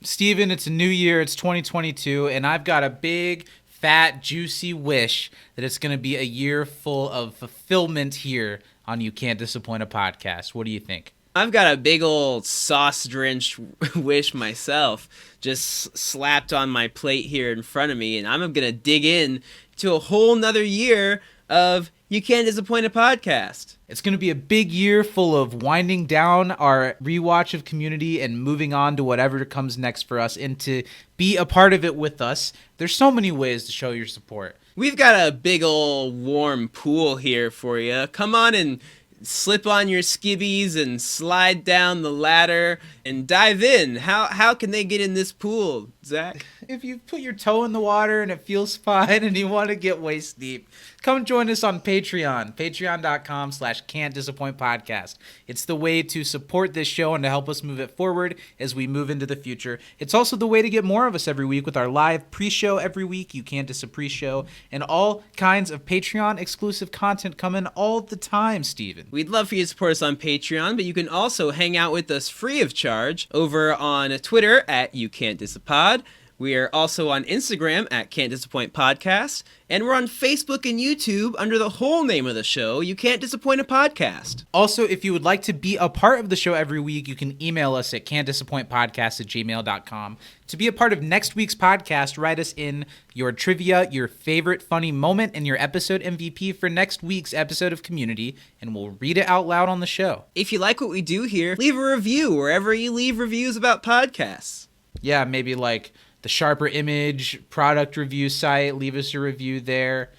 Steven, it's a new year, it's 2022, and I've got a big, fat, juicy wish that it's going to be a year full of fulfillment here on You Can't Disappoint a Podcast. What do you think? I've got a big old sauce-drenched wish myself, just slapped on my plate here in front of me, and I'm going to dig in to a whole nother year of You Can't Disappoint a Podcast. It's going to be a big year full of winding down our rewatch of Community and moving on to whatever comes next for us, and to be a part of it with us. There's so many ways to show your support. We've got a big old warm pool here for you. Come on and slip on your skivvies and slide down the ladder and dive in. How can they get in this pool, Zach? If you put your toe in the water and it feels fine and you want to get waist deep, come join us on Patreon, patreon.com/can'tdisappointpodcast. It's the way to support this show and to help us move it forward as we move into the future. It's also the way to get more of us every week with our live pre-show every week, You Can't Dis a Pre-Show, and all kinds of Patreon exclusive content coming all the time, Steven. We'd love for you to support us on Patreon, but you can also hang out with us free of charge over on Twitter at You Can't Dis a Pod. We are also on Instagram at Can't Disappoint Podcast, and we're on Facebook and YouTube under the whole name of the show, You Can't Disappoint a Podcast. Also, if you would like to be a part of the show every week, you can email us at can'tdisappointpodcast@gmail.com. To be a part of next week's podcast, write us in your trivia, your favorite funny moment, and your episode MVP for next week's episode of Community, and we'll read it out loud on the show. If you like what we do here, leave a review wherever you leave reviews about podcasts. Yeah, maybe like the Sharper Image product review site. Leave us a review there.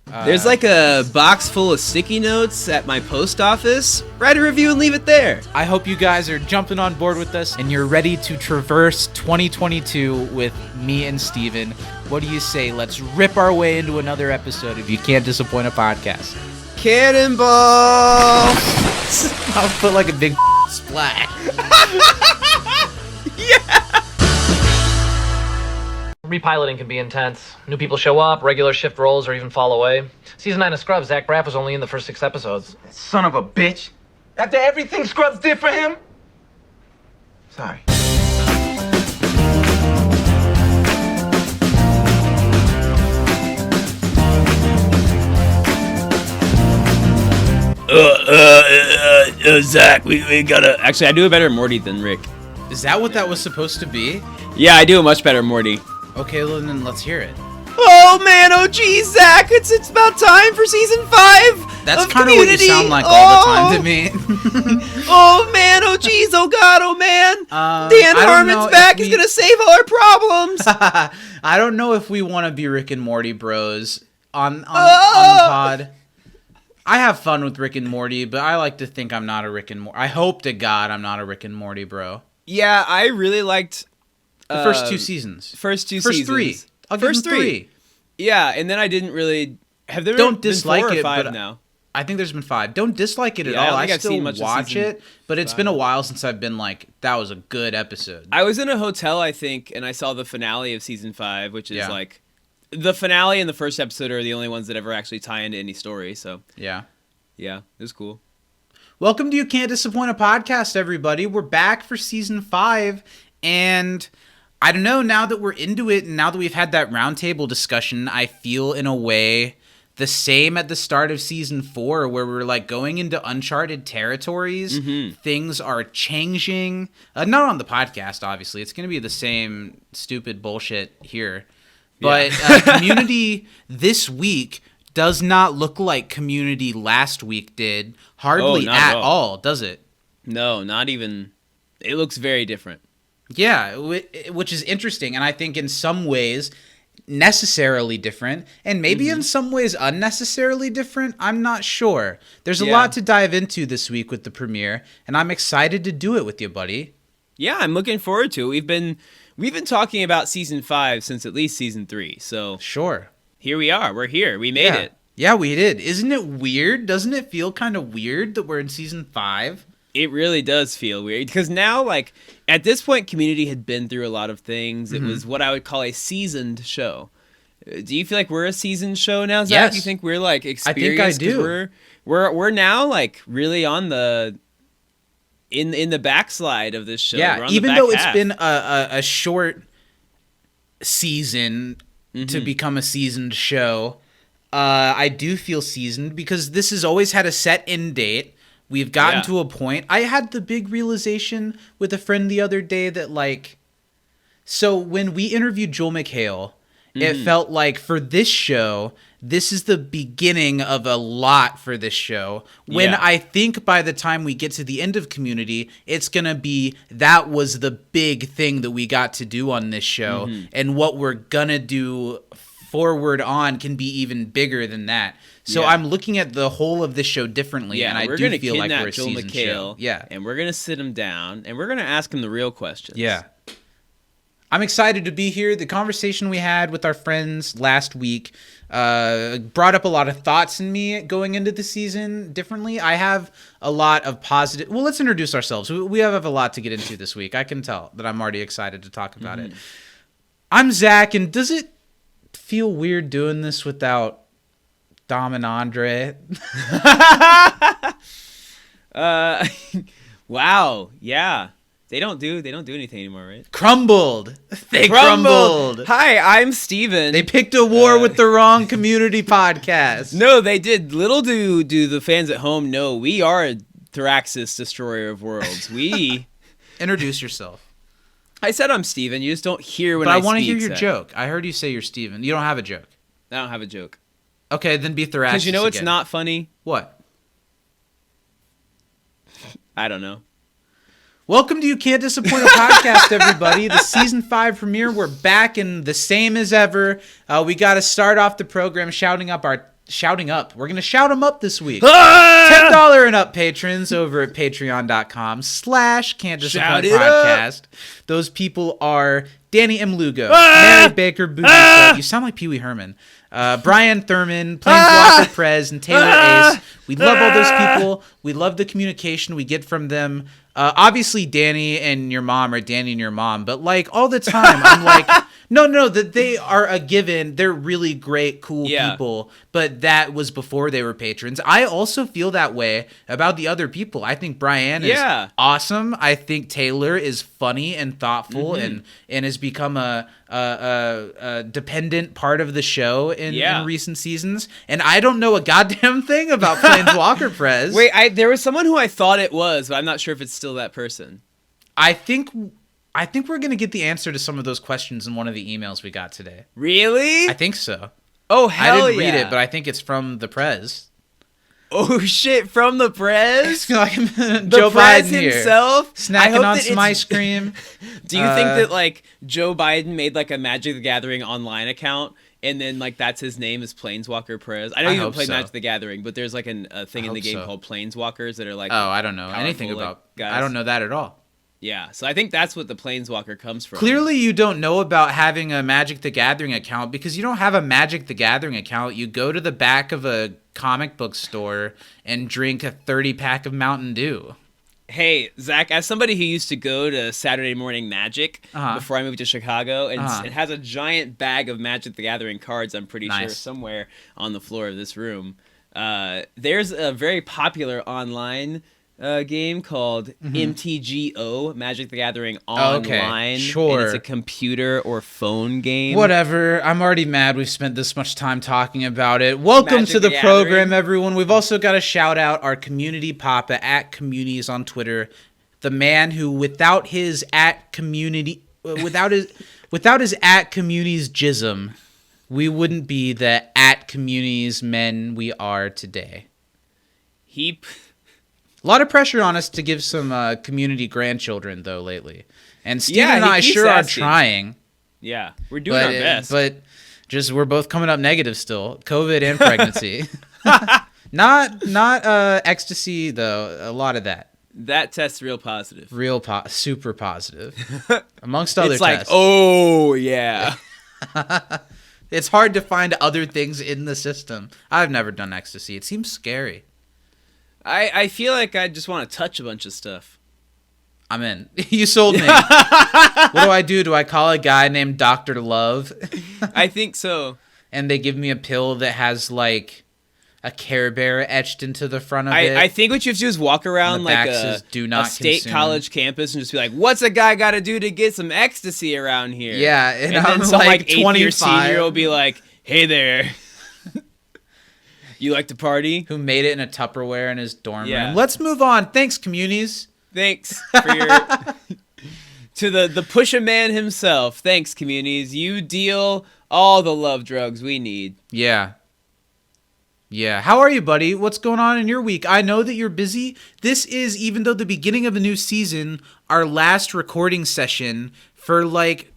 There's like a box full of sticky notes at my post office. Write a review and leave it there. I hope you guys are jumping on board with us and you're ready to traverse 2022 with me and Steven. What do you say? Let's rip our way into another episode of You Can't Disappoint a Podcast. Cannonball! I'll put like a big splat. Yeah! Repiloting can be intense. New people show up, regular shift roles, or even fall away. Season 9 of Scrubs, Zach Braff was only in the first 6 episodes. Son of a bitch. After everything Scrubs did for him? Sorry. Zach, we gotta... Actually, I do a better Morty than Rick. Is that what that was supposed to be? Yeah, I do a much better Morty. Okay, well, then let's hear it. Oh man, oh geez, Zach, it's about time for season 5. That's kind of what you sound like all the time to me. Oh man, oh geez, oh god, oh man. Dan Harmon's back. He's gonna save all our problems. I don't know if we want to be Rick and Morty bros on the pod. I have fun with Rick and Morty, but I like to think I'm not a Rick and Morty. I hope to God I'm not a Rick and Morty bro. Yeah, I really liked the first 2 seasons. First seasons. 3. I'll give them 3. Yeah, and then I didn't really. Have there Don't been dislike 4 or it, 5 but now? I think there's been 5. Don't dislike it at Yeah, I all. don't I think I've still seen much of watch season it, but it's 5. been a while since I've been like, that was a good episode. I was in a hotel, I think, and I saw the finale of season 5, which is Yeah. like the finale and the first episode are the only ones that ever actually tie into any story. So Yeah. yeah, it was cool. Welcome to You Can't Disappoint a Podcast, everybody. We're back for season 5, and I don't know, now that we're into it, and now that we've had that roundtable discussion, I feel in a way the same at the start of season 4, where we're like going into uncharted territories. Mm-hmm. Things are changing. Not on the podcast, obviously. It's going to be the same stupid bullshit here. But Community this week does not look like Community last week did. Hardly not at at all, does it? No, not even. It looks very different. Yeah, which is interesting, and I think in some ways necessarily different, and maybe in some ways unnecessarily different. I'm not sure. There's a lot to dive into this week with the premiere, and I'm excited to do it with you, buddy. Yeah, I'm looking forward to it. We've been talking about season 5 since at least season 3. So Sure. here we are. We're here. We made it. Yeah, we did. Isn't it weird? Doesn't it feel kind of weird that we're in season 5? It really does feel weird because now, like, at this point, Community had been through a lot of things. It was what I would call a seasoned show. Do you feel like we're a seasoned show now, Zach? Yes. You think we're like experienced? I think I do. We're now like really on the in the backslide of this show. We're Yeah, on even the though back it's half. been a short season to become a seasoned show, I do feel seasoned because this has always had a set end date. We've gotten to a point. I had the big realization with a friend the other day that, like, so when we interviewed Joel McHale, it felt like for this show, this is the beginning of a lot for this show. When I think by the time we get to the end of Community, it's going to be that was the big thing that we got to do on this show. And what we're going to do forward on can be even bigger than that. So I'm looking at the whole of this show differently, and I do feel like we're a Joel season McHale, show. Yeah, and we're gonna sit him down, and we're gonna ask him the real questions. Yeah. I'm excited to be here. The conversation we had with our friends last week brought up a lot of thoughts in me going into the season differently. I have a lot of positive... Well, let's introduce ourselves. We have a lot to get into this week. I can tell that I'm already excited to talk about it. I'm Zach, and does it feel weird doing this without Dom and Andre? Wow. Yeah. They don't do anything anymore, right? Crumbled. They crumbled. Hi, I'm Steven. They picked a war with the wrong Community podcast. No, they did. Little do the fans at home know we are Thraxis, destroyer of worlds. We Introduce yourself. I said I'm Steven. You just don't hear when But I I want to speak, hear your Zach. joke. I heard you say you're Steven. You don't have a joke. I don't have a joke. Okay, then be Thraxis Because you know it's again. not funny? What? I don't know. Welcome to You Can't Disappoint a Podcast, everybody. The season 5 premiere. We're back and the same as ever. We got to start off the program shouting up. We're going to shout them up this week. $10 and up patrons over at patreon.com/Can't Disappoint Podcast. Those people are Danny M. Lugo, Mary Baker Boudreaux. You sound like Pee Wee Herman. Brian Thurman, Planeswalker Prez, and Taylor Ace. We love all those people. We love the communication we get from them. Obviously, Danny and your mom are Danny and your mom, but like all the time, I'm like, no, that they are a given. They're really great, cool people, but that was before they were patrons. I also feel that way about the other people. I think Brian is awesome. I think Taylor is funny and thoughtful and has become a dependent part of the show in recent seasons. And I don't know a goddamn thing about Planeswalker Prez. Wait, there was someone who I thought it was, but I'm not sure if it's still that person. I think we're going to get the answer to some of those questions in one of the emails we got today. Really? I think so. Oh, hell I didn't read it, but I think it's from the Prez. Oh, shit, from the Prez? Like the Joe Prez Biden himself? here, snacking on some ice cream. Do you think that, like, Joe Biden made, like, a Magic the Gathering online account, and then, like, that's his name is Planeswalker Prez? I know you haven't played Magic the Gathering, but there's, like, a thing in the game called Planeswalkers that are, like... Oh, I don't know anything about... I don't know that at all. Yeah, so I think that's what the Planeswalker comes from. Clearly you don't know about having a Magic the Gathering account because you don't have a Magic the Gathering account. You go to the back of a comic book store and drink a 30-pack of Mountain Dew. Hey, Zach, as somebody who used to go to Saturday Morning Magic before I moved to Chicago, and it has a giant bag of Magic the Gathering cards, I'm pretty sure, somewhere on the floor of this room. There's a very popular online game called MTGO, Magic the Gathering Online. Sure. And it's a computer or phone game. Whatever. I'm already mad we've spent this much time talking about it. Welcome Magic to the the program, Gathering. everyone. We've also got to shout out our community papa at Communities on Twitter. The man who, without his at community, without his at communities jism, we wouldn't be the at communities men we are today. A lot of pressure on us to give some community grandchildren, though, lately. And Steven and I sure are trying. Yeah, we're doing our best. But just we're both coming up negative still. COVID and pregnancy. Not ecstasy, though. A lot of that. That test's real positive. Super positive. Amongst other it's like, tests. oh, yeah. It's hard to find other things in the system. I've never done ecstasy. It seems scary. I feel like I just want to touch a bunch of stuff. I'm in. You sold me. What do I do? Do I call a guy named Dr. Love? I think so. And they give me a pill that has, like, a Care Bear etched into the front of it. I think what you have to do is walk around like a state college campus and just be like, what's a guy got to do to get some ecstasy around here? Yeah, and I'm then some like 25. 8th-year senior will be like, hey there. You like to party? Who made it in a Tupperware in his dorm room. Yeah. Let's move on. Thanks, communities. Thanks for your... to the Pusha Man himself. Thanks, communities. You deal all the love drugs we need. Yeah. Yeah. How are you, buddy? What's going on in your week? I know that you're busy. This is, even though the beginning of a new season, our last recording session for like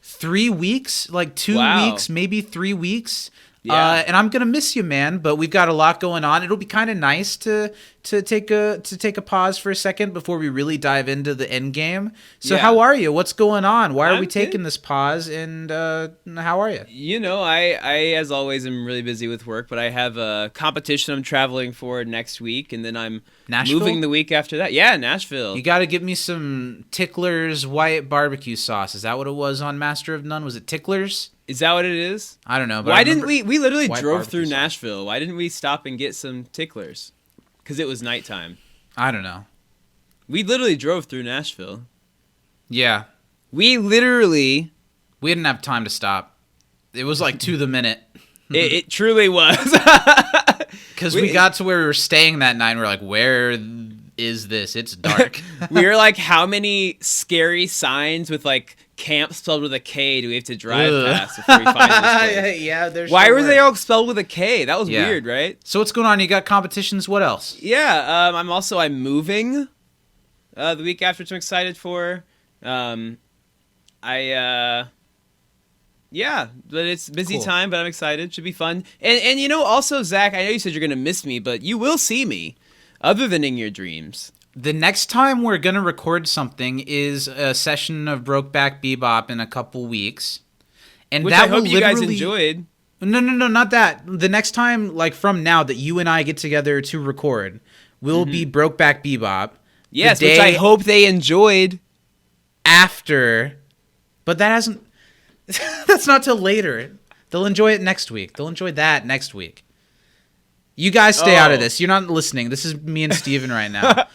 3 weeks, like 2 weeks, maybe 3 weeks. Yeah. And I'm gonna miss you, man. But we've got a lot going on. It'll be kind of nice to take a pause for a second before we really dive into the end game. So how are you? What's going on? Why are we taking this pause? And how are you? You know, I as always am really busy with work, but I have a competition I'm traveling for next week, and then I'm moving the week after that. Yeah, Nashville. You got to give me some Tickler's white barbecue sauce. Is that what it was on Master of None? Was it Tickler's? Is that what it is? I don't know. But why didn't we literally drove through sauce. Nashville. Why didn't we stop and get some Ticklers? Because it was nighttime. I don't know. We literally drove through Nashville. Yeah. We didn't have time to stop. It was like to the minute. it truly was. Because we got to where we were staying that night and we were like, where is this? It's dark. We were like, how many scary signs with like camp spelled with a K do we have to drive past before we find this place? Yeah, there's. Why were they all spelled with a K? That was weird, right? So what's going on? You got competitions? What else? Yeah, I'm moving the week after, which I'm excited for. Yeah, but it's busy time, but I'm excited. Should be fun. And you know, also, Zach, I know you said you're going to miss me, but you will see me, other than in your dreams. The next time we're going to record something is a session of Brokeback Bebop in a couple weeks. And Which that I hope will you guys enjoyed. No, not that. The next time, like from now, that you and I get together to record, will be Brokeback Bebop. Yes, which I hope they enjoyed. After. But that hasn't... That's not till later. They'll enjoy it next week. They'll enjoy that next week. You guys stay out of this. You're not listening. This is me and Steven right now.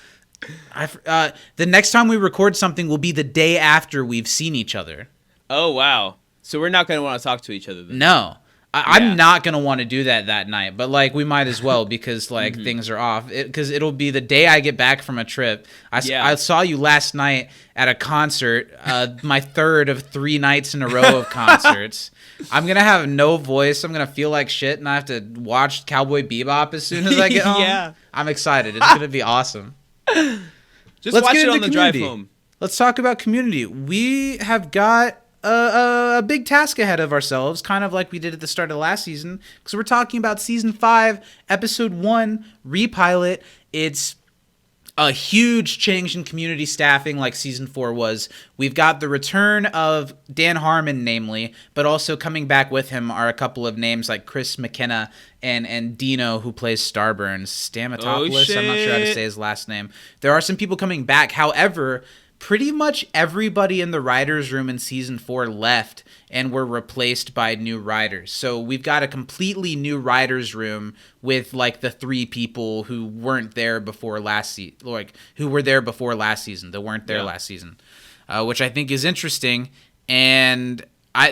The next time we record something will be the day after we've seen each other. Oh, wow. So we're not going to want to talk to each other then. No. I'm not going to want to do that night, but like we might as well because like things are off. Because it'll be the day I get back from a trip. I saw you last night at a concert, my third of 3 nights in a row of concerts. I'm going to have no voice. I'm going to feel like shit, and I have to watch Cowboy Bebop as soon as I get home. Yeah. I'm excited. It's going to be awesome. Let's watch it on the drive home. Let's talk about Community. We have got a big task ahead of ourselves, kind of like we did at the start of the last season, because we're talking about Season 5, Episode 1, Repilot. It's a huge change in Community staffing like Season 4 was. We've got the return of Dan Harmon, namely, but also coming back with him are a couple of names like Chris McKenna and Dino, who plays Starburns. Stamatopoulos, I'm not sure how to say his last name. There are some people coming back. However, pretty much everybody in the writers' room in Season 4 left and were replaced by new writers. So we've got a completely new writers' room with like the 3 people who weren't there before last season, like who were there before last season, that weren't there last season, which I think is interesting. And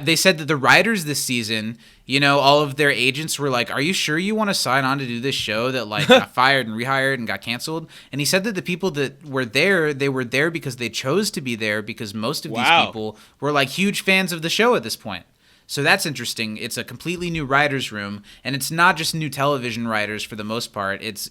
they said that the writers this season, you know, all of their agents were like, are you sure you want to sign on to do this show that like got fired and rehired and got canceled? And he said that the people that were there, they were there because they chose to be there, because most of these people were like huge fans of the show at this point. So that's interesting. It's a completely new writers' room, and it's not just new television writers for the most part. It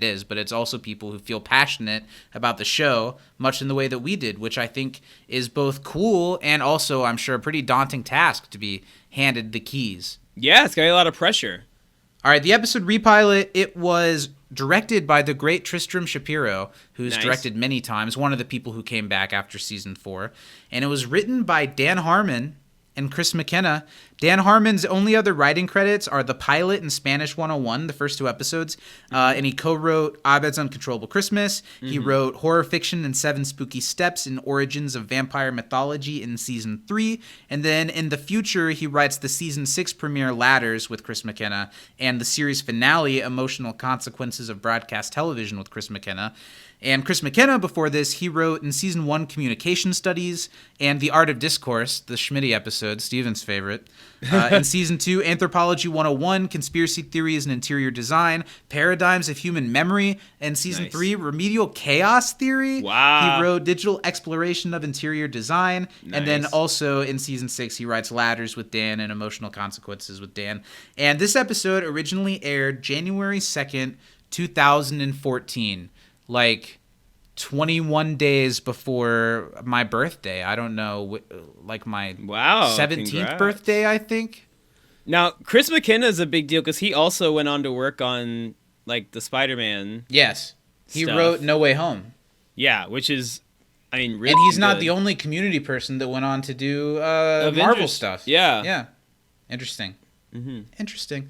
is, but it's also people who feel passionate about the show, much in the way that we did, which I think is both cool and also, I'm sure, a pretty daunting task to be handed the keys. Yeah, it's got a lot of pressure. All right, the episode Repilot, it was directed by the great Tristram Shapiro, who's directed many times, one of the people who came back after Season 4, and it was written by Dan Harmon and Chris McKenna. Dan Harmon's only other writing credits are the pilot and Spanish 101, the first 2 episodes, and he co-wrote Abed's Uncontrollable Christmas. He wrote horror fiction and 7 Spooky Steps and Origins of Vampire Mythology in Season 3, and then in the future, he writes the Season 6 premiere Ladders with Chris McKenna and the series finale Emotional Consequences of Broadcast Television with Chris McKenna. And Chris McKenna, before this, he wrote in Season 1 Communication Studies and The Art of Discourse, the Schmitty episode, Steven's favorite. In Season 2, Anthropology 101, Conspiracy Theories and Interior Design, Paradigms of Human Memory. And Season 3, Remedial Chaos Theory. Wow. He wrote Digital Exploration of Interior Design. Nice. And then also in Season 6, he writes Ladders with Dan and Emotional Consequences with Dan. And this episode originally aired January 2nd, 2014. Like 21 days before my birthday. I don't know, like my 17th congrats. birthday, I think. Now, Chris McKenna is a big deal because he also went on to work on like the Spider-Man. Yes. He stuff. wrote No Way Home. Yeah, which is, I mean, really And he's not good. the only Community person that went on to do Marvel stuff. Yeah. Yeah. Interesting. Mm-hmm. Interesting.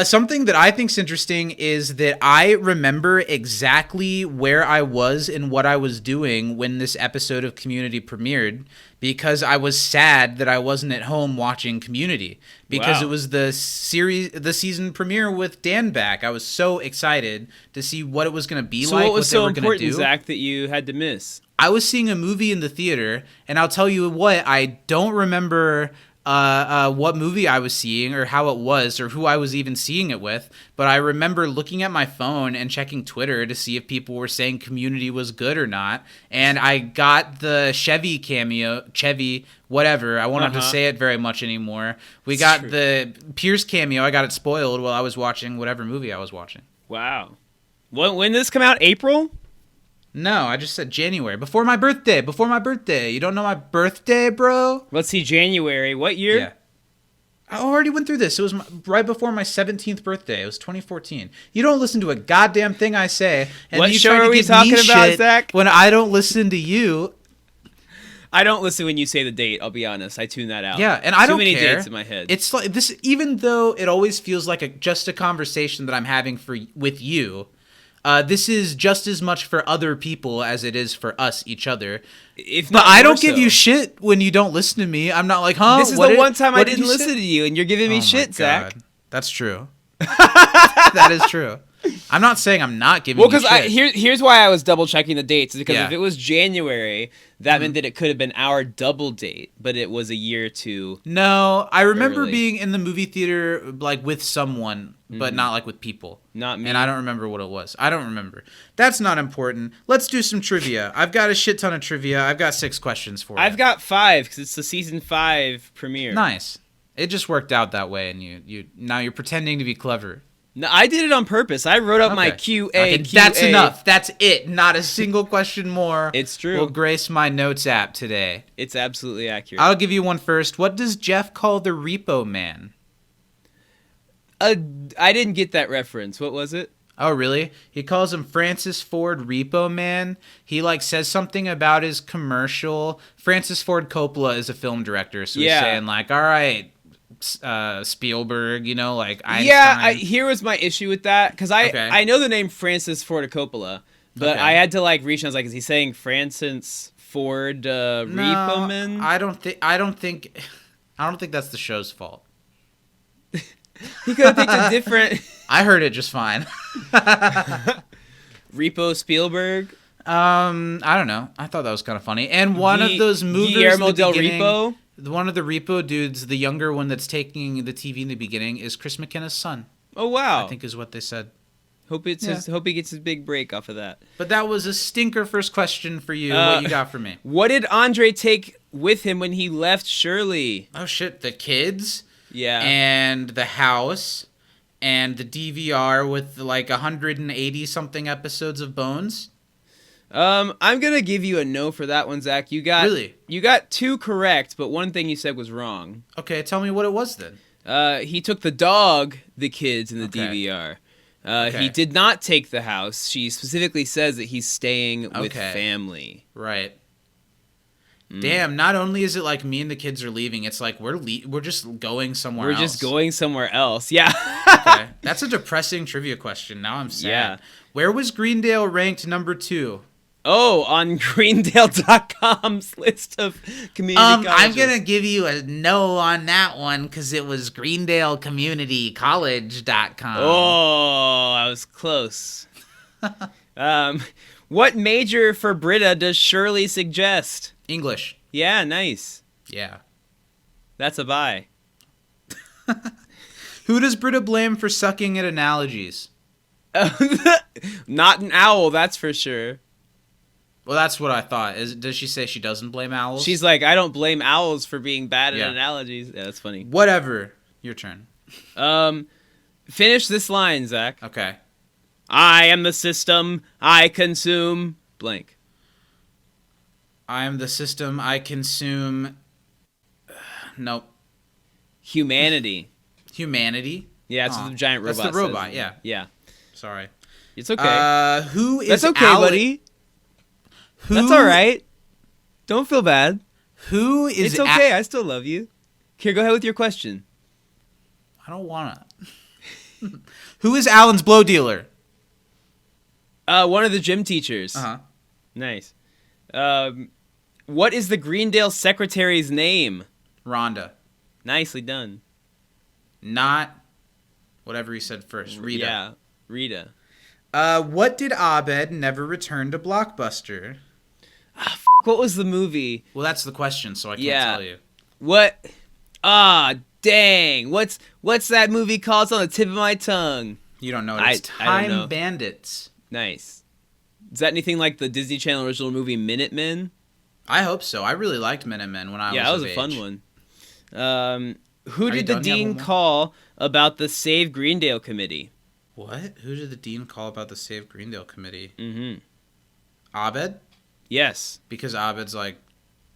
Something that I think's interesting is that I remember exactly where I was and what I was doing when this episode of Community premiered, because I was sad that I wasn't at home watching Community, because Wow. it was the season premiere with Dan back. I was so excited to see what it was going to be So like. what was they so were gonna important, do. Zach, that you had to miss? I was seeing a movie in the theater, and I'll tell you what, I don't remember what movie I was seeing or how it was or who I was even seeing it with, but I remember looking at my phone and checking Twitter to see if people were saying Community was good or not, and I got the Chevy, whatever, I won't have to say it very much anymore. We got the Pierce cameo, I got it spoiled while I was watching whatever movie I was watching. Wow. When did this come out? April? No, I just said January. Before my birthday. You don't know my birthday, bro? Let's see, January. What year? Yeah. I already went through this. It was right before my 17th birthday. It was 2014. You don't listen to a goddamn thing I say. And What you show try to are we give talking me about, shit Zach? when I don't listen to you. I don't listen when you say the date, I'll be honest. I tune that out. Yeah, and I don't Too many care. dates in my head. It's like this, even though it always feels like just a conversation that I'm having with you. This is just as much for other people as it is for us, each other. If But not I more don't give so. you shit when you don't listen to me. I'm not like, huh? This is What the did- one time I what did didn't you listen say? to you, and you're giving me Oh my shit, Zach. God. That's true. That is true. I'm not saying I'm not giving Well, you because shit. here's why I was double checking the dates. Because Yeah. if it was January, that meant that it could have been our double date, but it was a year too. No, I remember Early. being in the movie theater like with someone, but not like with people. Not me. And I don't remember what it was. I don't remember. That's not important. Let's do some trivia. I've got a shit ton of trivia. I've got 6 questions for you. I've got 5 because it's the season 5 premiere. Nice. It just worked out that way, and you now you're pretending to be clever. No, I did it on purpose. I wrote up my Okay. QA. Okay, that's enough. That's it. Not a single question more. It's true. Will grace my notes app today. It's absolutely accurate. I'll give you one first. What does Jeff call the Repo Man? I didn't get that reference. What was it? Oh, really? He calls him Francis Ford Repo Man. He says something about his commercial. Francis Ford Coppola is a film director, so Yeah. he's saying all right, Spielberg, Einstein. Yeah, here was my issue with that because Okay. I know the name Francis Ford Coppola, but Okay. I had to reach. And I was like, is he saying Francis Ford Repo Man? I don't think that's the show's fault. He could have picked a different I heard it just fine. Repo Spielberg. I don't know. I thought that was kind of funny. And one of those movies, Guillermo del Repo. One of the Repo dudes, the younger one that's taking the TV in the beginning, is Chris McKenna's son. Oh wow! I think is what they said. Hope he gets his big break off of that. But that was a stinker first question for you. What you got for me? What did Andre take with him when he left Shirley? Oh shit, the kids Yeah. and the house and the DVR with 180 something episodes of Bones. I'm gonna give you a no for that one, Zach. You got Really? You got 2 correct, but one thing you said was wrong. Okay, tell me what it was then. He took the dog, the kids, and the Okay. DVR. Okay. He did not take the house. She specifically says that he's staying with Okay. family. Right. Damn, not only is it like me and the kids are leaving, it's like we're just going somewhere else. We're just going somewhere else. Yeah. Okay. That's a depressing trivia question. Now I'm sad. Yeah. Where was Greendale ranked number 2? Oh, on Greendale.com's list of community colleges. I'm going to give you a no on that one because it was GreendaleCommunityCollege.com. Oh, I was close. What major for Britta does Shirley suggest? English. Yeah, nice. Yeah. That's a bye. Who does Britta blame for sucking at analogies? Not an owl, that's for sure. Well, that's what I thought. Does she say she doesn't blame owls? She's like, I don't blame owls for being bad at analogies. Yeah, that's funny. Whatever. Your turn. Finish this line, Zach. Okay. I am the system. I consume blank. I am the system. I consume. Nope. Humanity. Humanity? Yeah, it's the giant robot. That's the robot, says. yeah. Yeah. Sorry. It's okay. Who is That's okay, buddy. That's all right. Don't feel bad. Who is It's okay. I still love you. Here, go ahead with your question. I don't want to. Who is Alan's blow dealer? One of the gym teachers. Uh-huh. Nice. What is the Greendale secretary's name? Rhonda. Nicely done. Not whatever he said first. Rita. Yeah, Rita. What did Abed never return to Blockbuster? What was the movie? Well, that's the question, so I can't tell you. What? Dang. What's that movie called? It's on the tip of my tongue. You don't know it. It's I don't know. Time Bandits. Nice. Is that anything like the Disney Channel original movie Minutemen? I hope so. I really liked Minutemen when I was Yeah, that was of a fun age. one. Who did the done? You have dean one more? call about the Save Greendale committee? What? Who did the dean call about the Save Greendale committee? Mm-hmm. Abed? Yes. Because Abed's like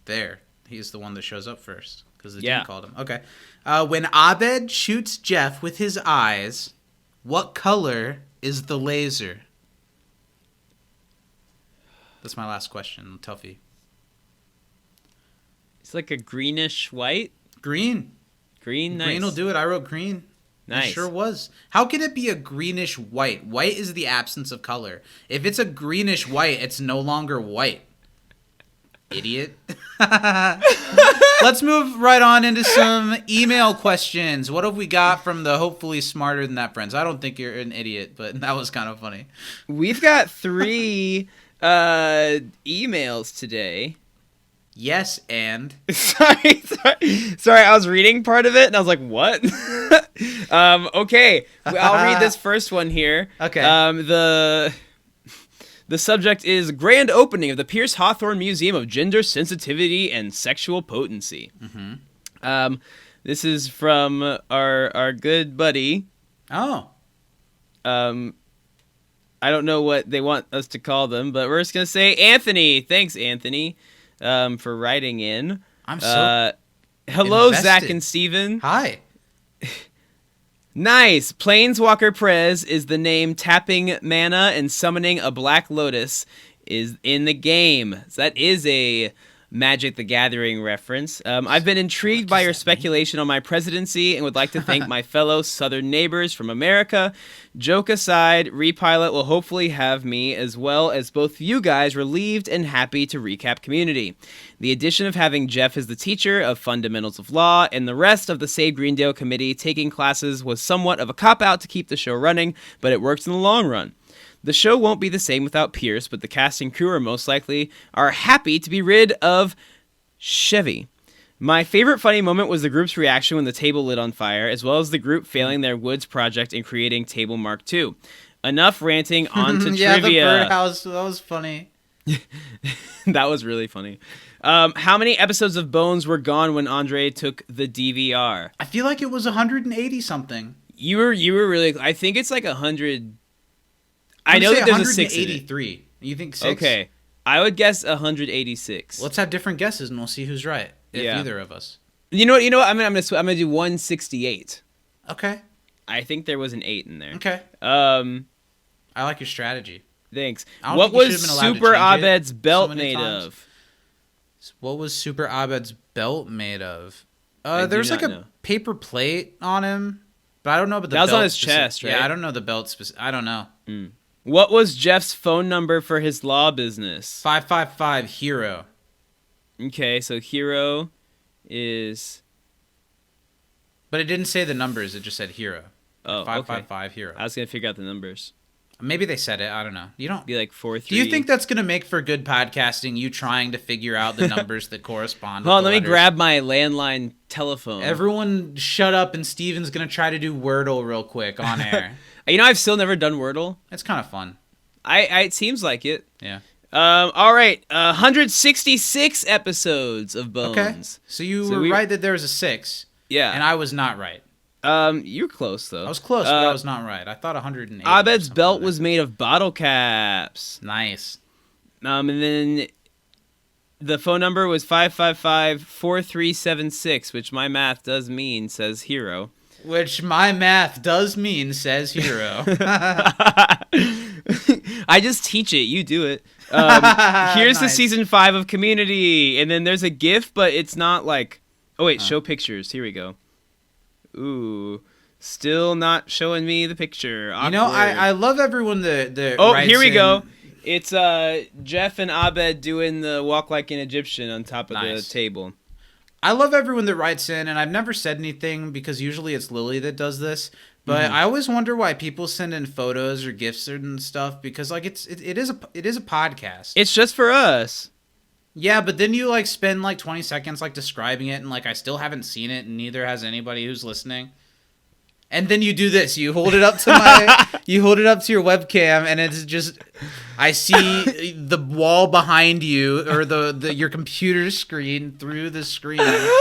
there. He's the one that shows up first because the Yeah. dean called him. Okay. When Abed shoots Jeff with his eyes, what color is the laser? That's my last question. Toughie. It's like a greenish white. Green. Green, nice. Green will do it. I wrote green. Nice. It sure was. How can it be a greenish white? White is the absence of color. If it's a greenish white, it's no longer white. Idiot. Let's move right on into some email questions. What have we got from the hopefully smarter than that friends? I don't think you're an idiot, but that was kind of funny. We've got 3 emails today. Yes, and Sorry, I was reading part of it and I was like, what? Okay, I'll read this first one here. Okay. The subject is grand opening of the Pierce Hawthorne Museum of Gender Sensitivity and Sexual Potency. Mm-hmm. This is from our good buddy. oh, I don't know what they want us to call them, but we're just gonna say Anthony. Thanks, Anthony, for writing in. I'm so hello, invested. Zach and Steven. Hi. Nice. Planeswalker Prez is the name tapping mana and summoning a Black Lotus is in the game. So that is a Magic the Gathering reference. I've been intrigued by your speculation on my presidency and would like to thank my fellow Southern neighbors from America. Joke aside, Repilot will hopefully have me, as well as both you guys, relieved and happy to recap Community. The addition of having Jeff as the teacher of Fundamentals of Law and the rest of the Save Greendale committee taking classes was somewhat of a cop-out to keep the show running, but it worked in the long run. The show won't be the same without Pierce, but the cast and crew are happy to be rid of Chevy. My favorite funny moment was the group's reaction when the table lit on fire, as well as the group failing their woods project and creating Table Mark II. Enough ranting, on to Yeah, trivia. the birdhouse, that was funny. That was really funny. How many episodes of Bones were gone when Andre took the DVR? I feel like it was 180 something. You were really. I think it's like 100. I know that there's a 6 in it. 183. You think 6? Okay, I would guess 186. Let's have different guesses and we'll see who's right. If either of us. You know what? I'm gonna do 168. Okay. I think there was an 8 in there. Okay. I like your strategy. Thanks. I don't What think you was should've been allowed to Super change it Abed's belt so many made times. of? What was Super Abed's belt made of? I do There's not like a know. paper plate on him, but I don't know about the That was belt on his chest, right? Yeah, I don't know the belt I don't know. What was Jeff's phone number for his law business? 555 Hero. Okay, so Hero is... But it didn't say the numbers, it just said Hero. Oh, 555 Hero. I was going to figure out the numbers. Maybe they said it, I don't know. You don't Be like 4-3. Do you think that's going to make for good podcasting, you trying to figure out the numbers that correspond Hold on, with the let me letters? grab my landline telephone. Everyone shut up, and Steven's going to try to do Wordle real quick on air. You know, I've still never done Wordle. It's kind of fun. It seems like it. Yeah. All right, 166 episodes of Bones. Okay. So you were right that there was a 6. Yeah. And I was not right. You're close, though. I was close, but I was not right. I thought 108. Abed's belt was made of bottle caps. Nice. And then the phone number was 555-4376, which my math does mean says Hero. Which my math does mean says Hero. I just teach it. You do it. Here's the Nice. season 5 of Community. And then there's a GIF, but it's not like... Oh, wait. Show pictures. Here we go. Ooh. Still not showing me the picture. Awkward. You know, I love everyone that Oh, writes here we in- go. It's Jeff and Abed doing the walk like an Egyptian on top of Nice. the table. I love everyone that writes in, and I've never said anything because usually it's Lily that does this. But I always wonder why people send in photos or gifs and stuff because like it is a podcast. It's just for us. Yeah, but then you like spend like 20 seconds like describing it, and like I still haven't seen it, and neither has anybody who's listening. And then you do this. You hold it up to you hold it up to your webcam, and it's just I see the wall behind you or the your computer screen through the screen. move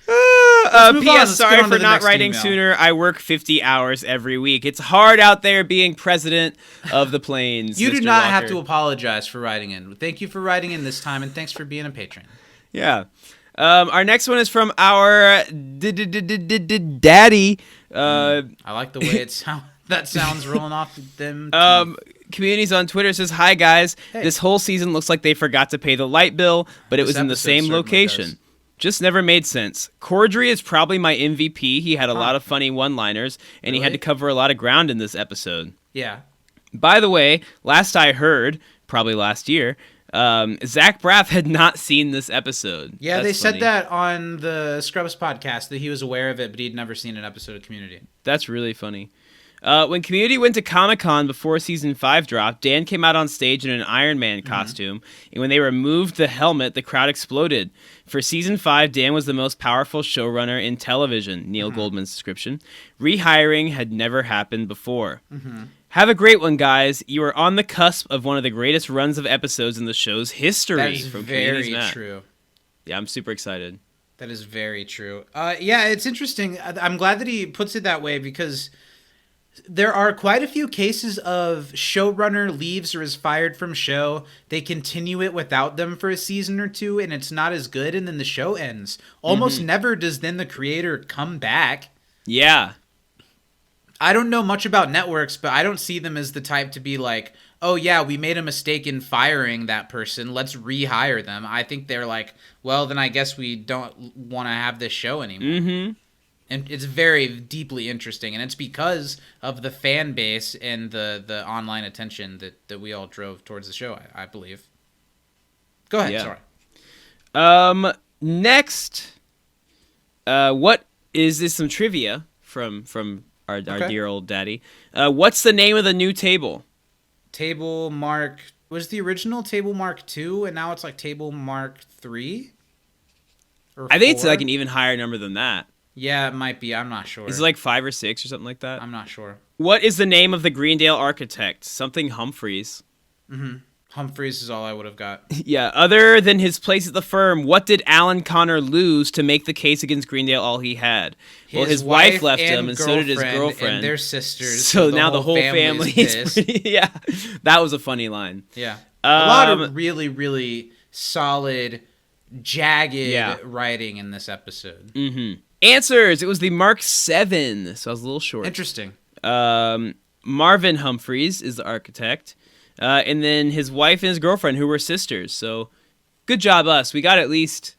on. P.S. Let's Sorry get on for to the not next writing email. sooner. I work 50 hours every week. It's hard out there being president of the plains. You do Mr. not have Walker. to apologize for writing in. Thank you for writing in this time, and thanks for being a patron. Yeah. Our next one is from our daddy. I like the way it sounds. That sounds rolling off them. Communities on Twitter says, "Hi guys, Hey. this whole season looks like they forgot to pay the light bill, but it This was in the episode same certainly location. does. Just never made sense. Cordry is probably my MVP. He had a lot of funny one-liners, and he had Really? to cover a lot of ground in this episode. Yeah. By the way, last I heard, probably last year, Zach Braff had not seen this episode. Yeah, That's they said funny. that on the Scrubs podcast that he was aware of it, but he'd never seen an episode of Community. That's really funny. When Community went to Comic-Con before Season 5 dropped, Dan came out on stage in an Iron Man costume, and when they removed the helmet, the crowd exploded. For Season 5, Dan was the most powerful showrunner in television, Neil Goldman's description. Rehiring had never happened before. Have a great one, guys. You are on the cusp of one of the greatest runs of episodes in the show's history. That is from very Community's Matt. true. Yeah, I'm super excited. That is very true. Yeah, it's interesting. I'm glad that he puts it that way because there are quite a few cases of showrunner leaves or is fired from show. They continue it without them for a season or two, and it's not as good, and then the show ends. Almost never does then the creator come back. Yeah. I don't know much about networks, but I don't see them as the type to be like, oh yeah, we made a mistake in firing that person. Let's rehire them. I think they're like, well, then I guess we don't want to have this show anymore. Mm-hmm. And it's very deeply interesting, and it's because of the fan base and the online attention that we all drove towards the show, I believe. Go ahead, Yeah. sorry. Next, what is this? Some trivia from our dear old daddy. What's the name of the new table? Table Mark was the original Table Mark 2, and now it's like Table Mark 3? Or I think it's 4? like an even higher number than that. Yeah, it might be. I'm not sure. Is it like 5 or 6 or something like that? I'm not sure. What is the name of the Greendale architect? Something Humphreys. Humphreys is all I would have got. Yeah, other than his place at the firm, what did Alan Connor lose to make the case against Greendale all he had? Well, his wife left him, and so did his girlfriend. And their sisters. So now the whole family is pissed. pretty, yeah, that was a funny line. Yeah. A lot of Um, really, really solid, jagged Yeah. writing in this episode. Answers. It was the Mark 7, so I was a little short. Interesting. Marvin Humphreys is the architect, and then his wife and his girlfriend, who were sisters. So good job us. We got at least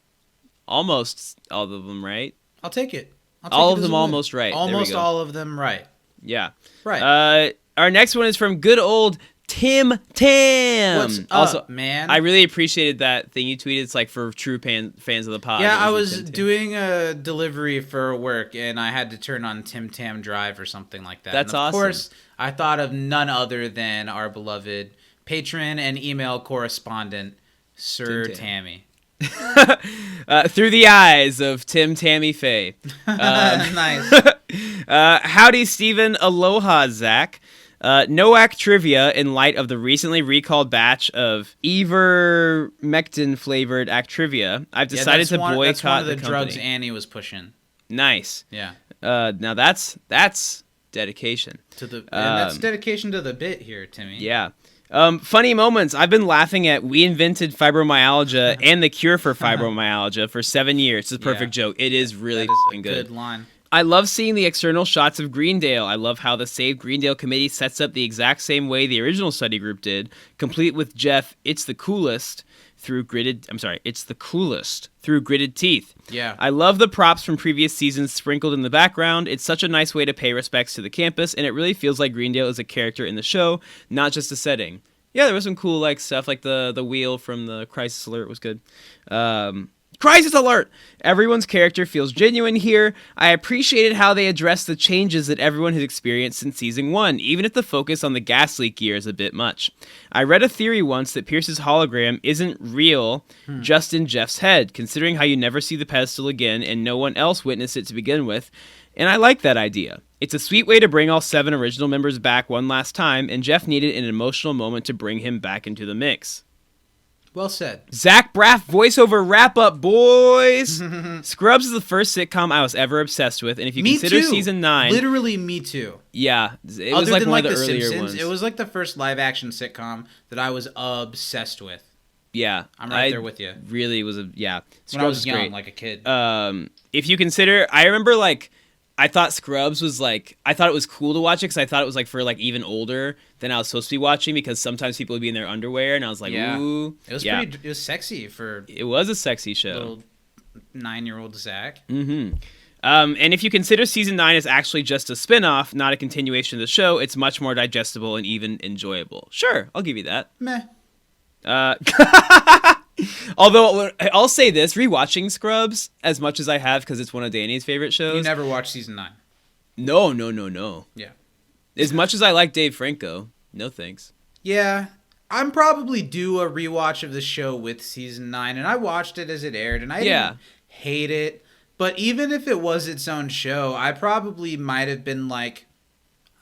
almost all of them right. I'll take it. All of them almost right. Almost all of them right. Yeah. Right. Our next one is from good old Tim Tam. What's also, up, man? I really appreciated that thing you tweeted. It's like for true fans of the pod. Yeah, I was doing a delivery for work, and I had to turn on Tim Tam Drive or something like that. That's and awesome. Of course, I thought of none other than our beloved patron and email correspondent, Sir Tim Tam. Tammy. Through the eyes of Tim Tammy Faye. Nice. Howdy, Steven. Aloha, Zach. NOAC trivia in light of the recently recalled batch of ivermectin-flavored Actrivia. I've decided to boycott that's one of the company. drugs Annie was pushing. Nice. Yeah. Now that's dedication. And that's dedication to the bit here, Timmy. Yeah. Funny moments. I've been laughing at we invented fibromyalgia and the cure for fibromyalgia for 7 years. It's a perfect joke. It is really good. Good line. I love seeing the external shots of Greendale. I love how the Save Greendale committee sets up the exact same way the original study group did, complete with Jeff, it's the coolest through gritted teeth. Yeah. I love the props from previous seasons sprinkled in the background. It's such a nice way to pay respects to the campus, and it really feels like Greendale is a character in the show, not just a setting. Yeah, there was some cool stuff like the wheel from the Crisis Alert was good. Crisis Alert! Everyone's character feels genuine here. I appreciated how they addressed the changes that everyone has experienced since Season 1, even if the focus on the gas leak gear is a bit much. I read a theory once that Pierce's hologram isn't real, just in Jeff's head, considering how you never see the pedestal again and no one else witnessed it to begin with, and I like that idea. It's a sweet way to bring all 7 original members back one last time, and Jeff needed an emotional moment to bring him back into the mix. Well said. Zach Braff voiceover wrap up, boys. Scrubs is the first sitcom I was ever obsessed with, and if you consider season 9, literally me too. Yeah, it Other was like than one of the The earlier Simpsons, ones. it was like the first live action sitcom that I was obsessed with. Yeah, I'm right there with you. Really was When Scrubs I was is young, great. like a kid. If you consider, I remember I thought Scrubs was I thought it was cool to watch it because I thought it was for even older than I was supposed to be watching because sometimes people would be in their underwear and I was like, ooh. It was it was sexy for It was a sexy show. little 9-year-old Zach. Mm-hmm. And if you consider season 9 is actually just a spin-off, not a continuation of the show, it's much more digestible and even enjoyable. Sure, I'll give you that. Meh. Although I'll say this, rewatching Scrubs as much as I have because it's one of Danny's favorite shows. You never watched season 9. No. Yeah. As much as I like Dave Franco, no thanks. Yeah. I'm probably due a rewatch of the show with season 9, and I watched it as it aired, and I didn't hate it. But even if it was its own show, I probably might have been like,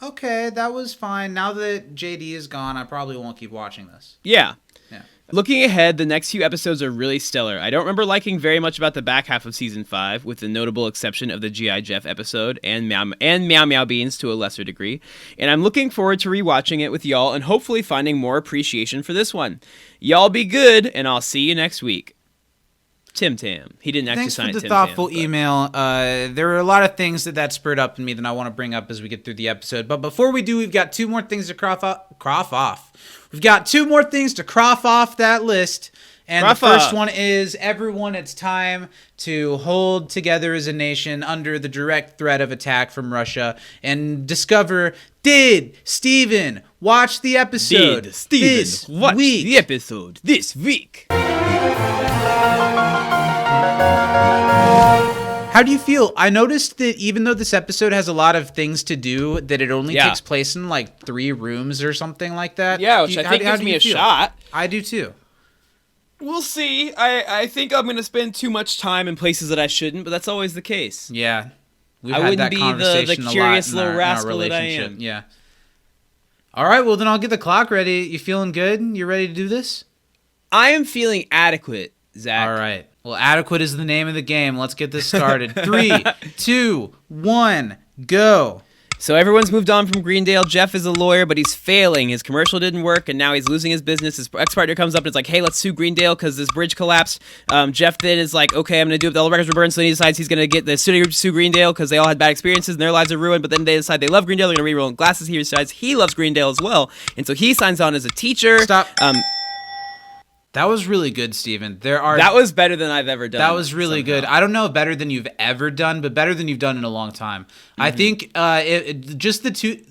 okay, that was fine. Now that JD is gone, I probably won't keep watching this. Yeah. Yeah. Looking ahead, the next few episodes are really stellar. I don't remember liking very much about the back half of season 5, with the notable exception of the G.I. Jeff episode and Meow Meow Beans to a lesser degree. And I'm looking forward to rewatching it with y'all and hopefully finding more appreciation for this one. Y'all be good, and I'll see you next week. Tim Tam. He didn't actually Thanks sign for it the Tim thoughtful Tam, email. There are a lot of things that spurred up in me that I want to bring up as we get through the episode. But before we do, we've got 2 more things to cross off. We've got 2 more things to cross off that list. And the first one is, everyone, it's time to hold together as a nation under the direct threat of attack from Russia and discover, did Steven watch the episode this week? The episode this week. How do you feel? I noticed that even though this episode has a lot of things to do, that it only takes place in 3 rooms or something like that. Yeah, which I think gives me a shot. I do too. We'll see. I think I'm going to spend too much time in places that I shouldn't, but that's always the case. Yeah. I wouldn't be the curious little rascal that I am. Yeah. All right, well, then I'll get the clock ready. You feeling good? You ready to do this? I am feeling adequate, Zach. All right. Well, adequate is the name of the game. Let's get this started. 3, 2, 1, go. So everyone's moved on from Greendale. Jeff is a lawyer, but he's failing. His commercial didn't work, and now he's losing his business. His ex-partner comes up and is like, hey, let's sue Greendale because this bridge collapsed. Jeff then is like, okay, I'm going to do it. All the records were burned, so then he decides he's going to get the studio group to sue Greendale because they all had bad experiences and their lives are ruined, but then they decide they love Greendale. They're going to re-roll in glasses. He decides he loves Greendale as well, and so he signs on as a teacher. Stop. That was really good, Steven. That was better than I've ever done. That was really somehow. good. I don't know better than you've ever done, but better than you've done in a long time. I think just the two,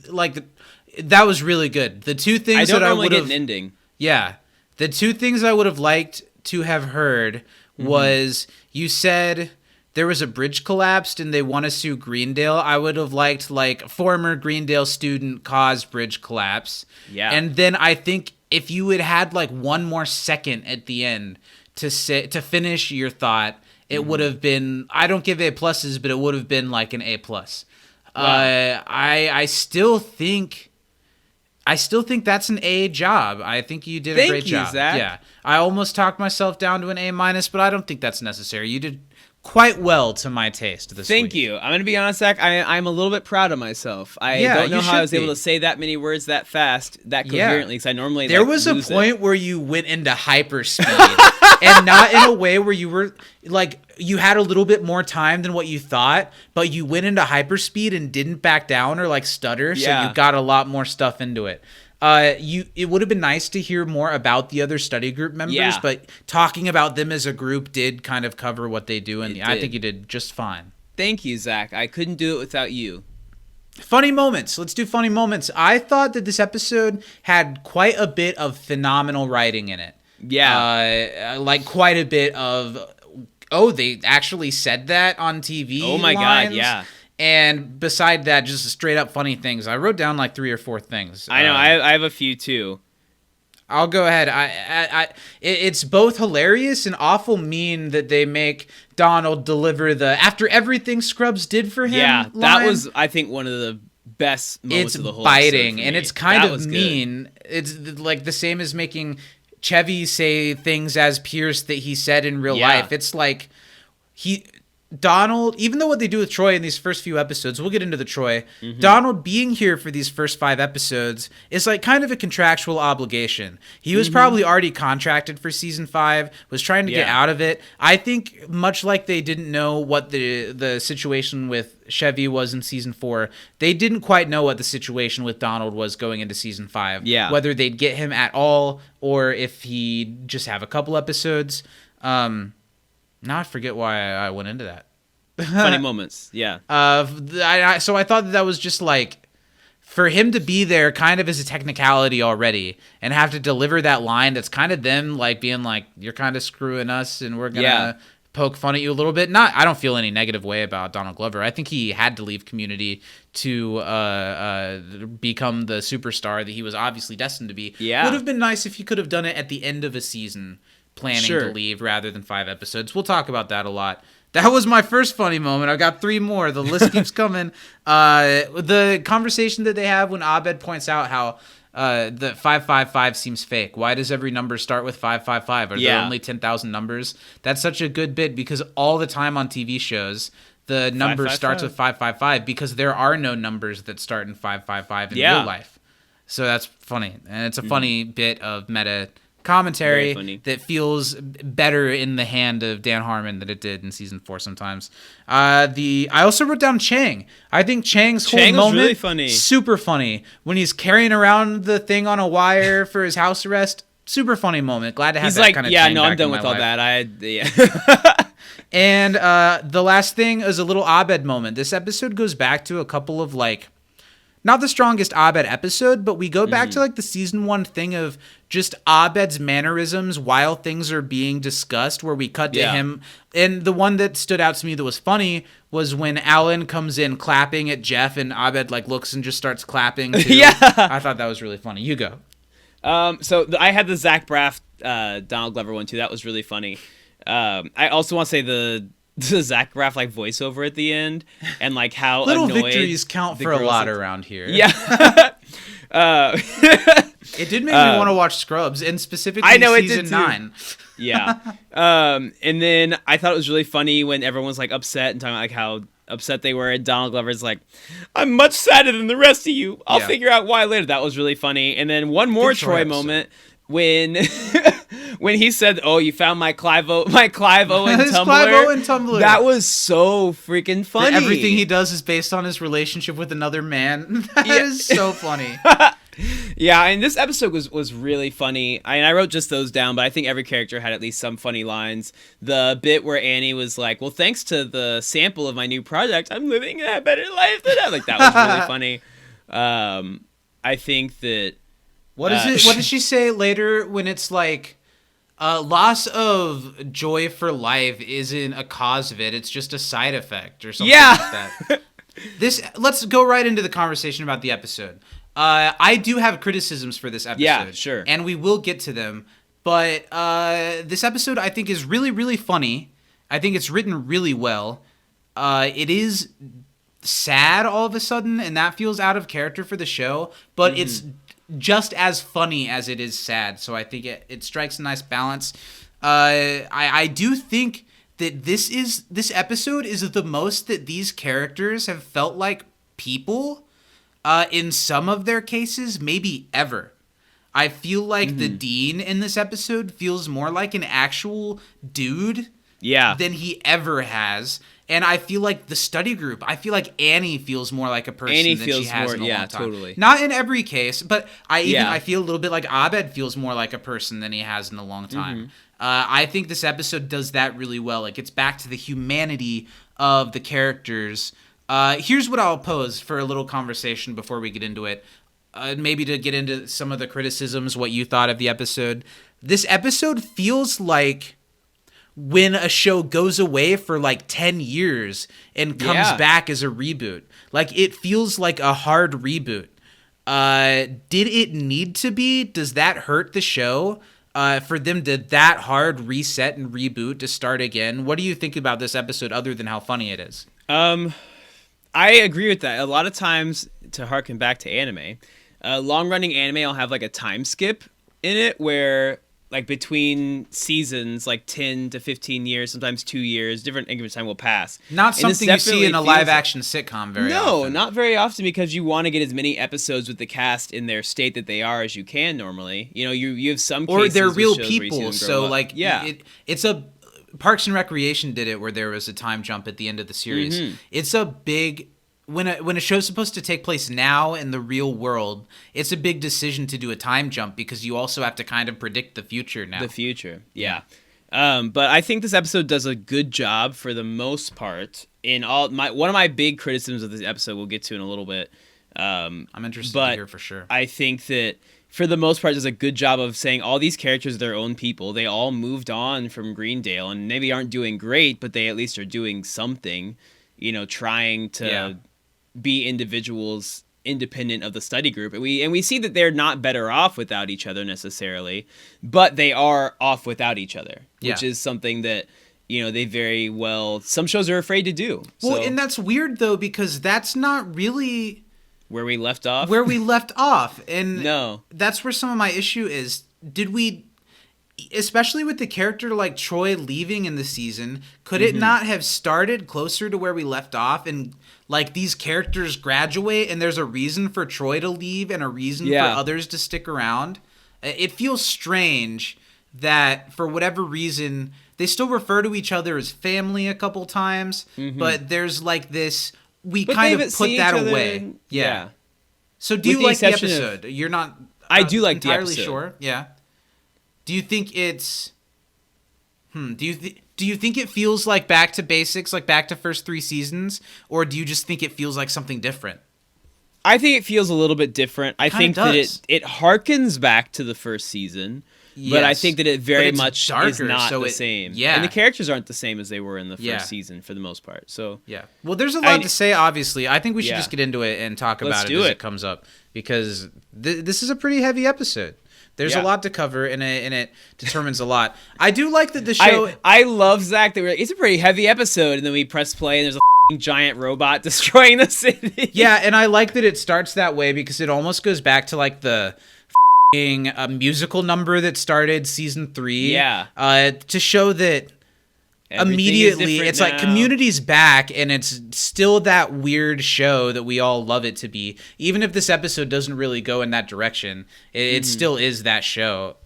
that was really good. The two things I don't that normally I would get have, an ending. yeah, the two things I would have liked to have heard was you said there was a bridge collapsed and they want to sue Greendale. I would have liked former Greendale student caused bridge collapse. Yeah. And then I think if you had one more second at the end to finish your thought, it would have been, I don't give A pluses, but it would have been like an A plus. Wow. I still think that's an A job. I think you did a great job. Zach. Yeah. I almost talked myself down to an A minus, but I don't think that's necessary. You did quite well to my taste this week. Thank you. I'm going to be honest, Zach. I'm a little bit proud of myself. I don't know how I was able to say that many words that fast, that coherently, because I normally There was a point where you went into hyperspeed, and not in a way where you were you had a little bit more time than what you thought, but you went into hyperspeed and didn't back down or stutter, so you got a lot more stuff into it. It would have been nice to hear more about the other study group members, but talking about them as a group did kind of cover what they do, and I think you did just fine. Thank you, Zach. I couldn't do it without you. Funny moments. Let's do funny moments. I thought that this episode had quite a bit of phenomenal writing in it. Yeah. Quite a bit of, they actually said that on TV. Oh my God, yeah. And beside that, just straight up funny things. I wrote down 3 or 4 things. I know. I have a few too. I'll go ahead. It's both hilarious and awful mean that they make Donald deliver after everything Scrubs did for him. Yeah, line. that was, I think, one of the best moments of the whole episode. It's biting, and it's kind of mean. It's the same as making Chevy say things as Pierce that he said in real life. It's Donald, even though what they do with Troy in these first few episodes, we'll get into the Troy, Donald being here for these first 5 episodes is kind of a contractual obligation. He was probably already contracted for season 5, was trying to get out of it. I think much like they didn't know what the situation with Chevy was in season 4, they didn't quite know what the situation with Donald was going into season 5. Yeah. Whether they'd get him at all or if he'd just have a couple episodes. Now I forget why I went into that. Funny moments, yeah. So I thought that was just for him to be there kind of as a technicality already and have to deliver that line that's kind of them being you're kind of screwing us and we're going to poke fun at you a little bit. I don't feel any negative way about Donald Glover. I think he had to leave Community to become the superstar that he was obviously destined to be. Yeah. Would have been nice if he could have done it at the end of a season, planning to leave rather than 5 episodes. We'll talk about that a lot. That was my first funny moment. I've got 3 more. The list keeps coming. The conversation that they have when Abed points out how the 555 seems fake. Why does every number start with 555? Are there only 10,000 numbers? That's such a good bit because all the time on TV shows, the number starts with 555 because there are no numbers that start in 555 in real life. So that's funny. And it's a funny bit of meta commentary that feels better in the hand of Dan Harmon than it did in season 4 sometimes. I also wrote down Chang. I think Chang's whole moment really funny. Super funny when he's carrying around the thing on a wire for his house arrest. Super funny moment. Glad to have that kind of Chang I'm back done in with my all life. that. And the last thing is a little Abed moment. This episode goes back to a couple of not the strongest Abed episode, but we go back to the season 1 thing of just Abed's mannerisms while things are being discussed, where we cut to him. And the one that stood out to me that was funny was when Alan comes in clapping at Jeff and Abed looks and just starts clapping too. I thought that was really funny. You go. I had the Zach Braff, Donald Glover one too. That was really funny. I also want to say the Zach Braff voiceover at the end and how little annoyed victories count for a lot around here. Yeah. It did make me want to watch Scrubs, and specifically season 9. Yeah. And then I thought it was really funny when everyone's upset and talking about how upset they were, and Donald Glover's I'm much sadder than the rest of you. I'll figure out why later. That was really funny. And then one more Troy moment when when he said, "Oh, you found my Clive Owen Tumblr." His Clive Owen Tumblr. That was so freaking funny. Everything he does is based on his relationship with another man. That is so funny. Yeah, and this episode was really funny. I wrote just those down, but I think every character had at least some funny lines. The bit where Annie was like, "Well, thanks to the sample of my new project, I'm living a better life than that." Like that was really funny. I think that what is it? What does she say later when it's like, loss of joy for life isn't a cause of it; it's just a side effect or something like that. Let's go right into the conversation about the episode. I do have criticisms for this episode. Yeah, sure. And we will get to them. But this episode, I think, is really, really funny. I think it's written really well. It is sad all of a sudden, and that feels out of character for the show. But it's just as funny as it is sad. So I think it strikes a nice balance. I do think that this episode is the most that these characters have felt like people in some of their cases, maybe ever. I feel like the Dean in this episode feels more like an actual dude than he ever has. And I feel like the study group, I feel like Annie feels more like a person than she has in a long time. Totally. Not in every case, but I feel a little bit like Abed feels more like a person than he has in a long time. I think this episode does that really well. It gets back to the humanity of the characters. Here's what I'll pose for a little conversation before we get into it. Maybe to get into some of the criticisms, what you thought of the episode. This episode feels like when a show goes away for like 10 years and comes back as a reboot. Like, it feels like a hard reboot. Did it need to be? Does that hurt the show? For them to that hard reset and reboot to start again? What do you think about this episode other than how funny it is? I agree with that. A lot of times, to harken back to anime, long-running anime will have like a time skip in it where like between seasons, like 10 to 15 years, sometimes 2 years, different increments of time will pass. Not something you see in a live-action sitcom very often. No, not very often, because you want to get as many episodes with the cast in their state that they are as you can normally. You know, you have some cases or they're with real shows where you see people, them grow so up. like it's a Parks and Recreation did it where there was a time jump at the end of the series. It's a big when a show's supposed to take place now in the real world, it's a big decision to do a time jump because you also have to kind of predict the future now. The future, yeah. But I think this episode does a good job for the most part. One of my big criticisms of this episode we'll get to in a little bit. I'm interested to hear for sure. I think that for the most part, does a good job of saying all these characters are their own people. They all moved on from Greendale and maybe aren't doing great, but they at least are doing something. You know, trying to be individuals independent of the study group. And we see that they're not better off without each other necessarily, but they are off without each other, which is something that, you know, they very well, some shows are afraid to do. Well, and that's weird though, because that's not really where we left off. And no, that's where some of my issue is. Did we, especially with the character like Troy leaving in the season, could it not have started closer to where we left off, and like these characters graduate and there's a reason for Troy to leave and a reason for others to stick around? It feels strange that for whatever reason they still refer to each other as family a couple times, but there's like this, we kind of put that away. Yeah. So do you like the episode? You're not I do like the entirely episode. Sure. Yeah. Do you think it's do you think it feels like back to basics, like back to first 3 seasons, or do you just think it feels like something different? I think it feels a little bit different. I think that does. it harkens back to the first season, but I think that it very much darker, is not so the same. Yeah. And the characters aren't the same as they were in the first season for the most part. So Well, there's a lot to say, obviously. I think we should just get into it and talk Let's about do as it. it comes up, because this is a pretty heavy episode. There's a lot to cover, and it determines a lot. I do like that the show... I love, Zach, that we're like, it's a pretty heavy episode, and then we press play, and there's a giant robot destroying the city. Yeah, and I like that it starts that way, because it almost goes back to like the musical number that started season 3. Yeah. To show that immediately it's now. like Community's back, and it's still that weird show that we all love it to be. Even if this episode doesn't really go in that direction, it still is that show.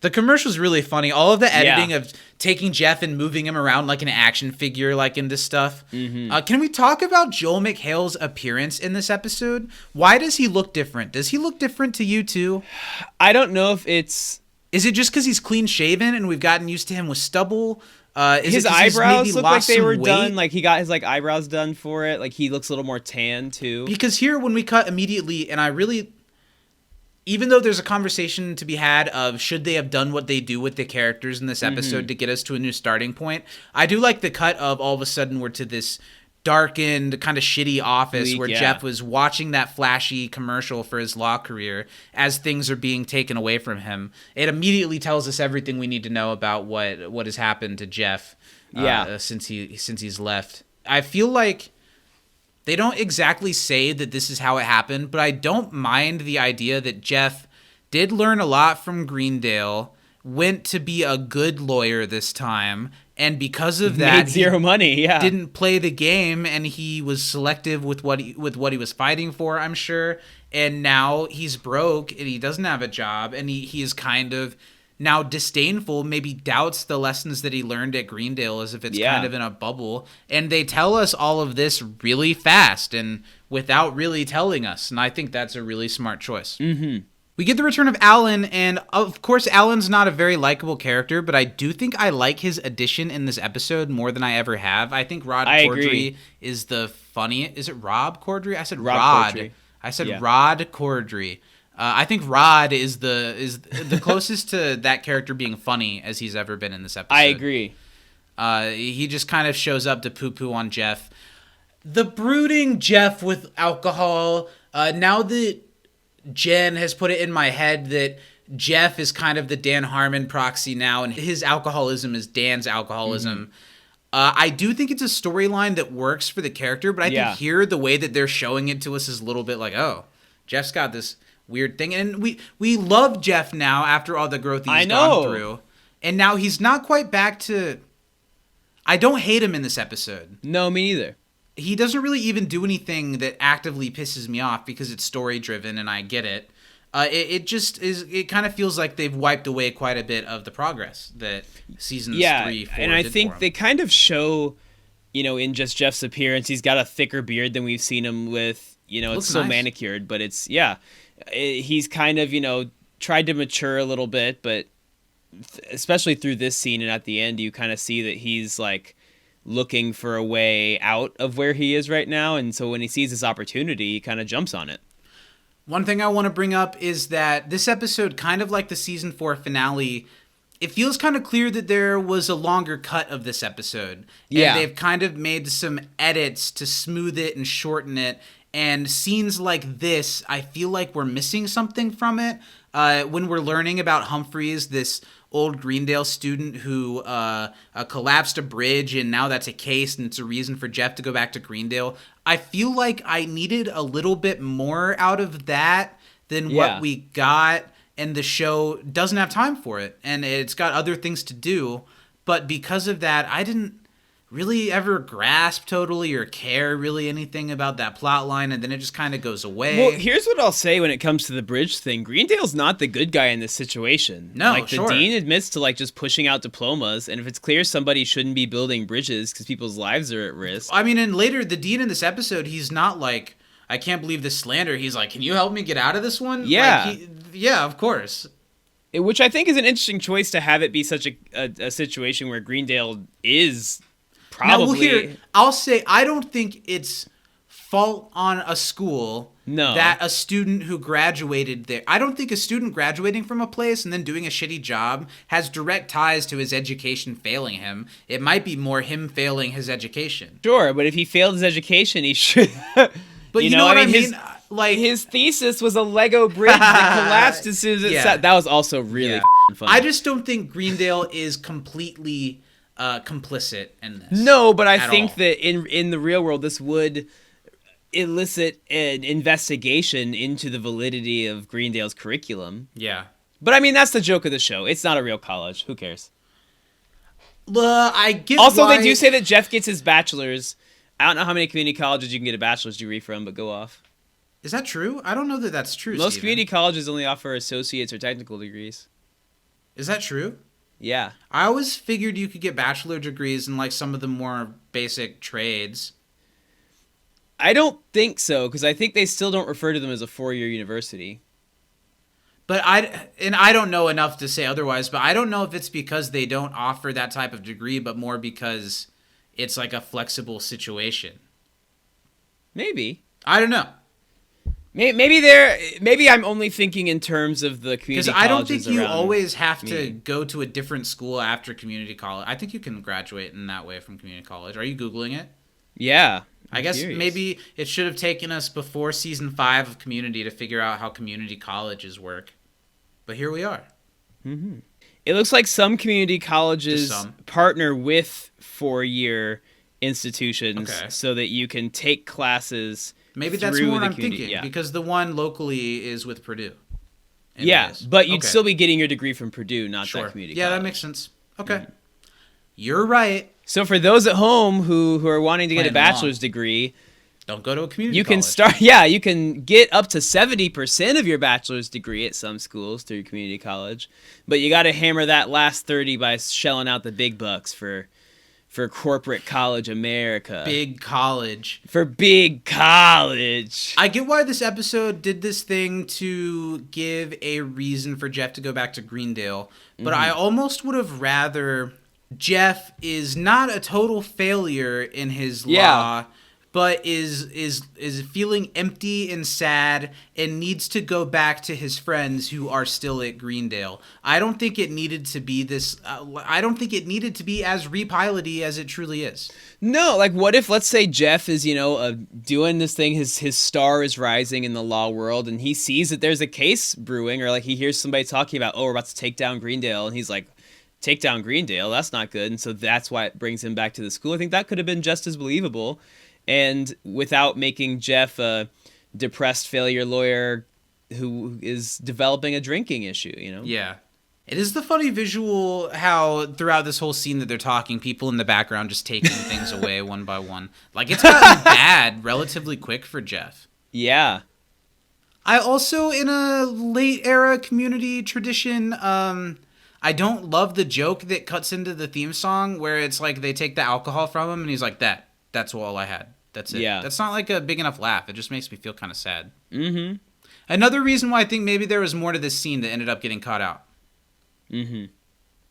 The commercial's really funny. All of the editing of taking Jeff and moving him around like an action figure, like in this stuff. Can we talk about Joel McHale's appearance in this episode? Why does he look different? Does he look different to you too? I don't know if it's... Is it just because he's clean shaven and we've gotten used to him with stubble? His eyebrows look like they were done. Like he got his like eyebrows done for it. Like he looks a little more tan too. Because here when we cut immediately, and I really... Even though there's a conversation to be had of should they have done what they do with the characters in this episode to get us to a new starting point, I do like the cut of all of a sudden we're to this darkened, kind of shitty office where Jeff was watching that flashy commercial for his law career as things are being taken away from him. It immediately tells us everything we need to know about what has happened to Jeff since he's left. I feel like they don't exactly say that this is how it happened, but I don't mind the idea that Jeff did learn a lot from Greendale, went to be a good lawyer this time, and because of that, made zero money. Yeah, didn't play the game, and he was selective with what he was fighting for, I'm sure. And now he's broke, and he doesn't have a job, and he is kind of now disdainful, maybe doubts the lessons that he learned at Greendale as if it's kind of in a bubble. And they tell us all of this really fast and without really telling us. And I think that's a really smart choice. We get the return of Alan, and of course Alan's not a very likable character, but I do think I like his addition in this episode more than I ever have. I think Rod Corddry is the funniest. Is it Rob Corddry? I said Rod. Corddry. I said Rod Corddry. I think Rod is the closest to that character being funny as he's ever been in this episode. I agree. He just kind of shows up to poo-poo on Jeff. The brooding Jeff with alcohol. Now that Jen has put it in my head that Jeff is kind of the Dan Harmon proxy now, and his alcoholism is Dan's alcoholism. I do think it's a storyline that works for the character, but I think here the way that they're showing it to us is a little bit like, oh, Jeff's got this weird thing, and we love Jeff now after all the growth he's gone through, and now he's not quite back to... I don't hate him in this episode. No, me neither. He doesn't really even do anything that actively pisses me off because it's story driven and I get it. It just is. It kind of feels like they've wiped away quite a bit of the progress that seasons 3, 4 and I did think for him. they kind of show, in just Jeff's appearance, he's got a thicker beard than we've seen him with. It's so manicured, but it's he's kind of tried to mature a little bit, but especially through this scene and at the end, you kind of see that he's like looking for a way out of where he is right now, and so when he sees this opportunity, he kind of jumps on it. One thing I want to bring up is that this episode, kind of like the season 4 finale, it feels kind of clear that there was a longer cut of this episode. And they've kind of made some edits to smooth it and shorten it. And scenes like this, I feel like we're missing something from it. When we're learning about Humphreys, this old Greendale student who collapsed a bridge, and now that's a case, and it's a reason for Jeff to go back to Greendale. I feel like I needed a little bit more out of that than what we got, and the show doesn't have time for it, and it's got other things to do. But because of that, I didn't really ever grasp totally or care really anything about that plot line, and then it just kind of goes away. Well, here's what I'll say when it comes to the bridge thing. Greendale's not the good guy in this situation. No, the dean admits to just pushing out diplomas, and if it's clear somebody shouldn't be building bridges because people's lives are at risk. I mean, and later the dean in this episode, he's not like, I can't believe this slander. He's like, can you help me get out of this one? Yeah. Of course. Which I think is an interesting choice to have it be such a situation where Greendale is probably... I'll say I don't think it's fault on a school that a student who graduated there... I don't think a student graduating from a place and then doing a shitty job has direct ties to his education failing him. It might be more him failing his education. Sure, but if he failed his education, he should... But you know what I mean? His thesis was a Lego bridge that collapsed as soon as it sat. That was also really fun. I just don't think Greendale is completely complicit in this. No, but I think that in the real world, this would elicit an investigation into the validity of Greendale's curriculum. Yeah. But I mean, that's the joke of the show. It's not a real college. Who cares? I get Also, they do say that Jeff gets his bachelor's. I don't know how many community colleges you can get a bachelor's degree from, but go off. Is that true? I don't know that that's true, Most Steven. community colleges only offer associates or technical degrees. Is that true? Yeah. I always figured you could get bachelor degrees in like some of the more basic trades. I don't think so, because I think they still don't refer to them as a 4-year university. But I don't know enough to say otherwise, but I don't know if it's because they don't offer that type of degree, but more because it's like a flexible situation. Maybe. I don't know. Maybe I'm only thinking in terms of the community colleges. Because I don't think you always have me. to go to a different school after community college. I think you can graduate in that way from community college. Are you Googling it? Yeah. I guess curious. maybe it should have taken us before season 5 of Community to figure out how community colleges work. But here we are. Mm-hmm. It looks like some community colleges partner with 4-year institutions so that you can take classes. Maybe that's more what I'm thinking, because the one locally is with Purdue. Yeah, but you'd still be getting your degree from Purdue, not that community college. Yeah, that makes sense. Okay. Mm-hmm. You're right. So for those at home who are wanting to get a bachelor's degree, don't go to a community college. You can start, you can get up to 70% of your bachelor's degree at some schools through community college, but you got to hammer that last 30 by shelling out the big bucks for corporate college America. Big college. For big college. I get why this episode did this thing to give a reason for Jeff to go back to Greendale, but I almost would have rather Jeff is not a total failure in his law, but is feeling empty and sad and needs to go back to his friends who are still at Greendale. I don't think it needed to be this. I don't think it needed to be as repilot-y as it truly is. No, like what if, let's say Jeff is, doing this thing, his star is rising in the law world, and he sees that there's a case brewing, or like he hears somebody talking about, we're about to take down Greendale, and he's like, take down Greendale, that's not good, and so that's why it brings him back to the school. I think that could have been just as believable, and without making Jeff a depressed failure lawyer who is developing a drinking issue, Yeah. It is the funny visual how throughout this whole scene that they're talking, people in the background just taking things away one by one. Like, it's gotten bad relatively quick for Jeff. Yeah. I also, in a late era community tradition, I don't love the joke that cuts into the theme song where it's like they take the alcohol from him and he's like, that's all I had. That's it. Yeah. That's not like a big enough laugh. It just makes me feel kind of sad. Mm-hmm. Another reason why I think maybe there was more to this scene that ended up getting cut out. Mm-hmm.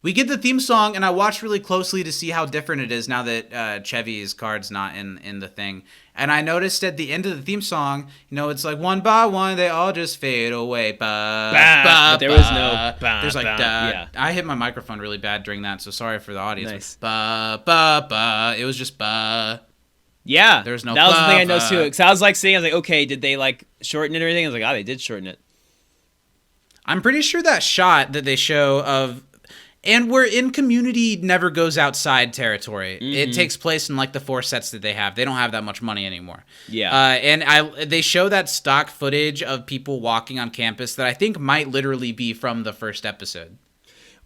We get the theme song, and I watched really closely to see how different it is now that Chevy's card's not in the thing. And I noticed at the end of the theme song, it's like one by one, they all just fade away. But there was no there's like yeah. I hit my microphone really bad during that, so sorry for the audience. Nice. It was just Yeah. There's no that was the thing I noticed too. Because I was like, okay, did they like shorten it or anything? I was like, they did shorten it. I'm pretty sure that shot that they show of, and we're in Community never goes outside territory. Mm-hmm. It takes place in like the 4 sets that they have. They don't have that much money anymore. Yeah. And they show that stock footage of people walking on campus that I think might literally be from the first episode.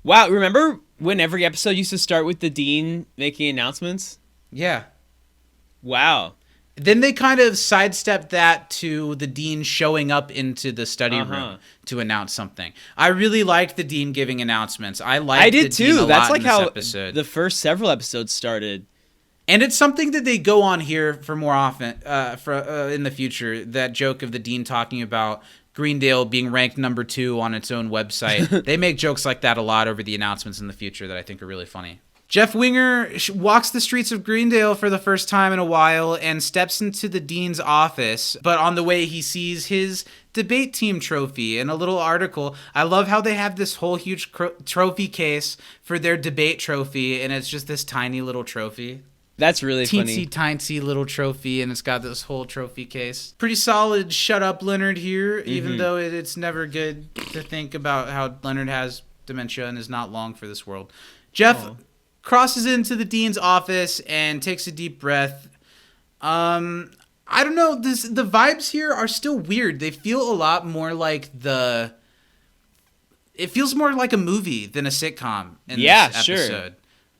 Wow. Remember when every episode used to start with the dean making announcements? Yeah. Wow. Then they kind of sidestepped that to the dean showing up into the study room to announce something. I really liked the dean giving announcements. I did too. That's like how episode. The first several episodes started. And it's something that they go on here for more often in the future. That joke of the dean talking about Greendale being ranked number 2 on its own website. They make jokes like that a lot over the announcements in the future that I think are really funny. Jeff Winger walks the streets of Greendale for the first time in a while and steps into the dean's office. But on the way, he sees his debate team trophy and a little article. I love how they have this whole huge trophy case for their debate trophy, and it's just this tiny little trophy. That's really funny. Teensy little trophy, and it's got this whole trophy case. Pretty solid shut up Leonard here, even though it's never good to think about how Leonard has dementia and is not long for this world. Jeff crosses into the dean's office and takes a deep breath. I don't know. The vibes here are still weird. They feel a lot more like it feels more like a movie than a sitcom in this episode. Sure.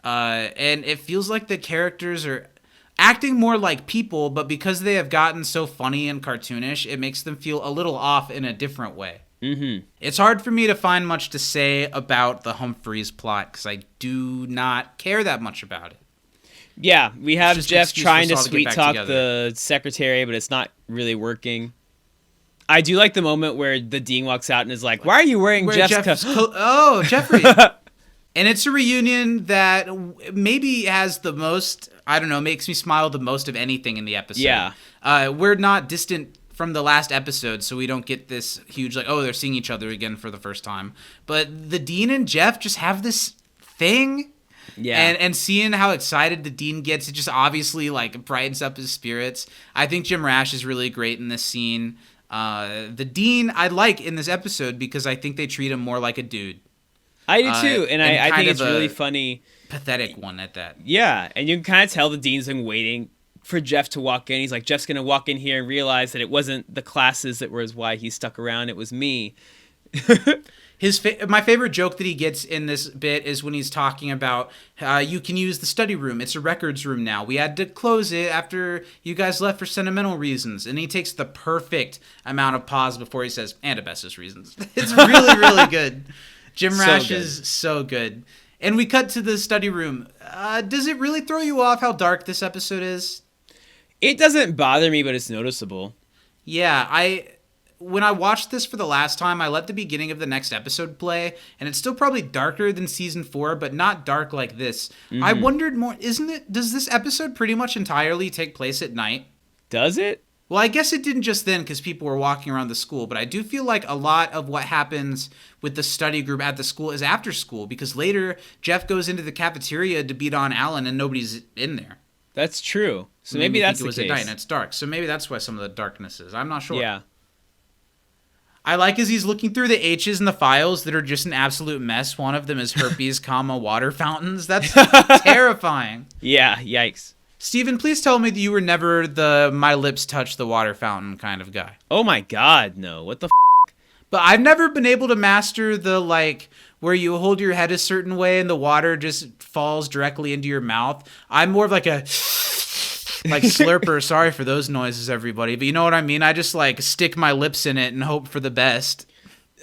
And it feels like the characters are acting more like people, but because they have gotten so funny and cartoonish, it makes them feel a little off in a different way. Mm-hmm. It's hard for me to find much to say about the Humphreys plot because I do not care that much about it. Yeah, we have just an Jeff excuse trying for to us all to get sweet back talk together. the secretary, but it's not really working. I do like the moment where the dean walks out and is like, "Why are you wearing Jeff's Jeffrey. And it's a reunion that maybe has the most, I don't know, makes me smile the most of anything in the episode. Yeah. We're not distant from the last episode, so we don't get this huge, like, oh, they're seeing each other again for the first time. But the Dean and Jeff just have this thing. Yeah. And seeing how excited the Dean gets, it just obviously, like, brightens up his spirits. I think Jim Rash is really great in this scene. The Dean I like in this episode because I think they treat him more like a dude. I do too, and I think it's kind of really funny. Pathetic one at that. Yeah, and you can kind of tell the Dean's been waiting for Jeff to walk in. He's like, Jeff's going to walk in here and realize that it wasn't the classes that was why he stuck around, it was me. My favorite joke that he gets in this bit is when he's talking about you can use the study room. It's a records room now. We had to close it after you guys left for sentimental reasons. And he takes the perfect amount of pause before he says, and asbestos reasons. It's really, really good. Jim Rash is so good. And we cut to the study room. Does it really throw you off how dark this episode is? It doesn't bother me, but it's noticeable. Yeah, when I watched this for the last time, I let the beginning of the next episode play, and it's still probably darker than season 4, but not dark like this. Mm-hmm. I wondered more, does this episode pretty much entirely take place at night? Does it? Well, I guess it didn't just then because people were walking around the school, but I do feel like a lot of what happens with the study group at the school is after school, because later Jeff goes into the cafeteria to beat on Alan and nobody's in there. That's true. So And maybe you that's think the it was case. at night and it's dark, so maybe that's why some of the darkness is. I'm not sure. Yeah. I like as he's looking through the H's and the files that are just an absolute mess. One of them is herpes, water fountains. That's terrifying. Yeah, yikes. Steven, please tell me that you were never the my lips touch the water fountain kind of guy. Oh my god, no. What the But I've never been able to master the, like, where you hold your head a certain way and the water just falls directly into your mouth. I'm more of like a... like slurper. Sorry for those noises, everybody. But you know what I mean? I just, like, stick my lips in it and hope for the best.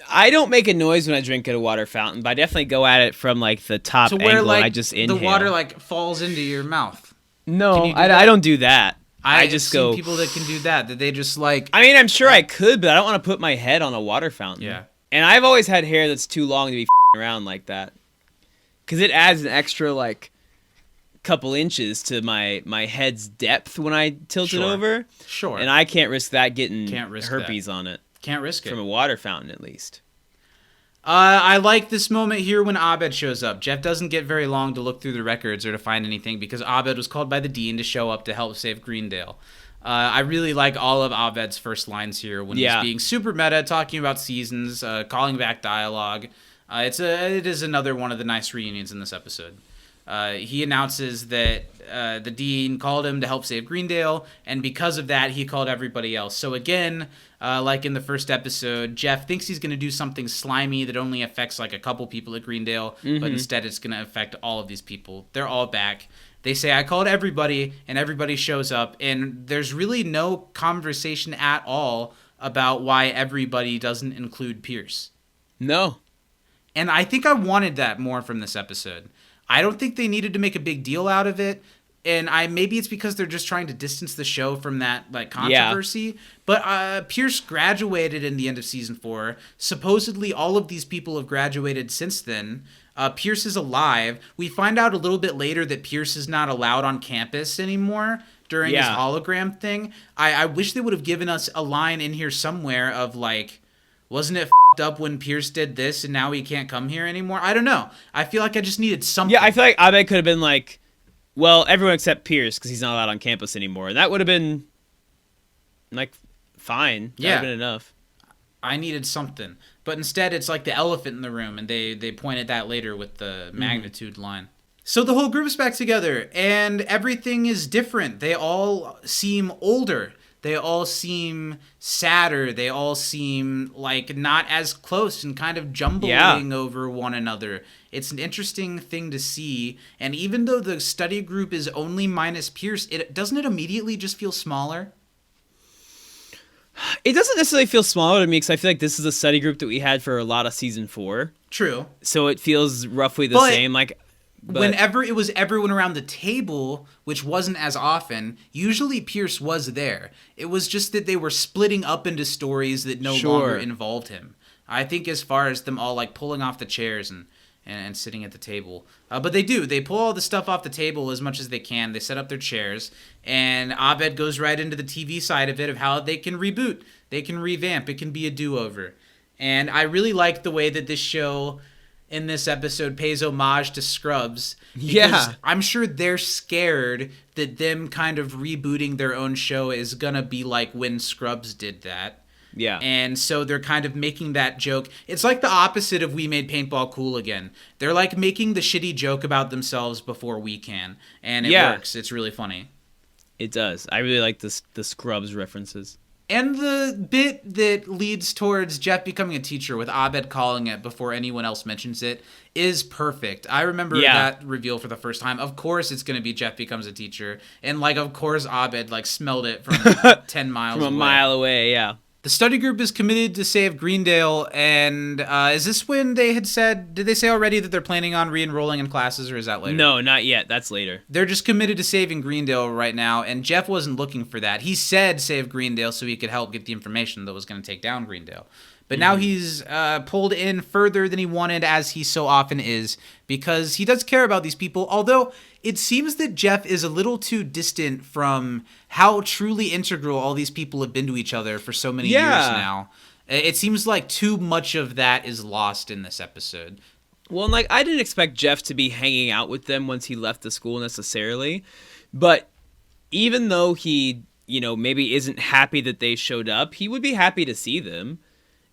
I don't make a noise when I drink at a water fountain, but I definitely go at it from, like, the top To where, angle like, and I just inhale. the water, like, falls into your mouth. No, Can you do that? I don't do that. I I've just seen go... people that can do that they just, like... I mean, I'm sure I could, but I don't want to put my head on a water fountain. Yeah. And I've always had hair that's too long to be around like that. Because it adds an extra, like, couple inches to my head's depth when I tilt it over. Sure. And I can't risk that getting Can't risk herpes on it. Can't risk it. From a water fountain, at least. I like this moment here when Abed shows up. Jeff doesn't get very long to look through the records or to find anything because Abed was called by the dean to show up to help save Greendale. I really like all of Abed's first lines here when he's being super meta, talking about seasons, calling back dialogue. It is another one of the nice reunions in this episode. He announces that the dean called him to help save Greendale, and because of that, he called everybody else. So again, like in the first episode, Jeff thinks he's going to do something slimy that only affects like a couple people at Greendale, but instead it's going to affect all of these people. They're all back. They say, I called everybody, and everybody shows up, and there's really no conversation at all about why everybody doesn't include Pierce. No. And I think I wanted that more from this episode. I don't think they needed to make a big deal out of it, and maybe it's because they're just trying to distance the show from that like controversy. Yeah. But Pierce graduated in the end of season 4. Supposedly, all of these people have graduated since then. Pierce is alive. We find out a little bit later that Pierce is not allowed on campus anymore during his hologram thing. I wish they would have given us a line in here somewhere of like, wasn't it up when Pierce did this and now he can't come here anymore? I don't know. I feel like I just needed something. Yeah, I feel like Abe could have been like, well, everyone except Pierce because he's not allowed on campus anymore. And that would have been like fine. That would have been enough. I needed something. But instead it's like the elephant in the room, and they pointed that later with the magnitude line. So the whole group's back together and everything is different. They all seem older. They all seem sadder. They all seem like not as close and kind of jumbling over one another. It's an interesting thing to see. And even though the study group is only minus Pierce, doesn't it immediately just feel smaller? It doesn't necessarily feel smaller to me because I feel like this is a study group that we had for a lot of season 4. True. So it feels roughly the But same. But whenever it was everyone around the table, which wasn't as often, usually Pierce was there. It was just that they were splitting up into stories that no longer involved him. I think as far as them all like pulling off the chairs and sitting at the table. But they do. They pull all the stuff off the table as much as they can. They set up their chairs. And Abed goes right into the TV side of it, of how they can reboot. They can revamp. It can be a do-over. And I really like the way that this show in this episode pays homage to Scrubs. Yeah. I'm sure they're scared that them kind of rebooting their own show is going to be like when Scrubs did that. Yeah. And so they're kind of making that joke. It's like the opposite of We Made Paintball Cool Again. They're like making the shitty joke about themselves before we can. And it works. It's really funny. It does. I really like the Scrubs references. And the bit that leads towards Jeff becoming a teacher with Abed calling it before anyone else mentions it is perfect. I remember that reveal for the first time. Of course it's going to be Jeff becomes a teacher. And like, of course Abed like smelled it from 10 miles away. From a mile away, yeah. The study group is committed to save Greendale, and is this when they had said, did they say already that they're planning on re-enrolling in classes, or is that later? No, not yet. That's later. They're just committed to saving Greendale right now, and Jeff wasn't looking for that. He said save Greendale so he could help get the information that was going to take down Greendale. But now he's pulled in further than he wanted, as he so often is, because he does care about these people, although it seems that Jeff is a little too distant from how truly integral all these people have been to each other for so many years now. It seems like too much of that is lost in this episode. Well, and like, I didn't expect Jeff to be hanging out with them once he left the school necessarily, but even though he, maybe isn't happy that they showed up, he would be happy to see them.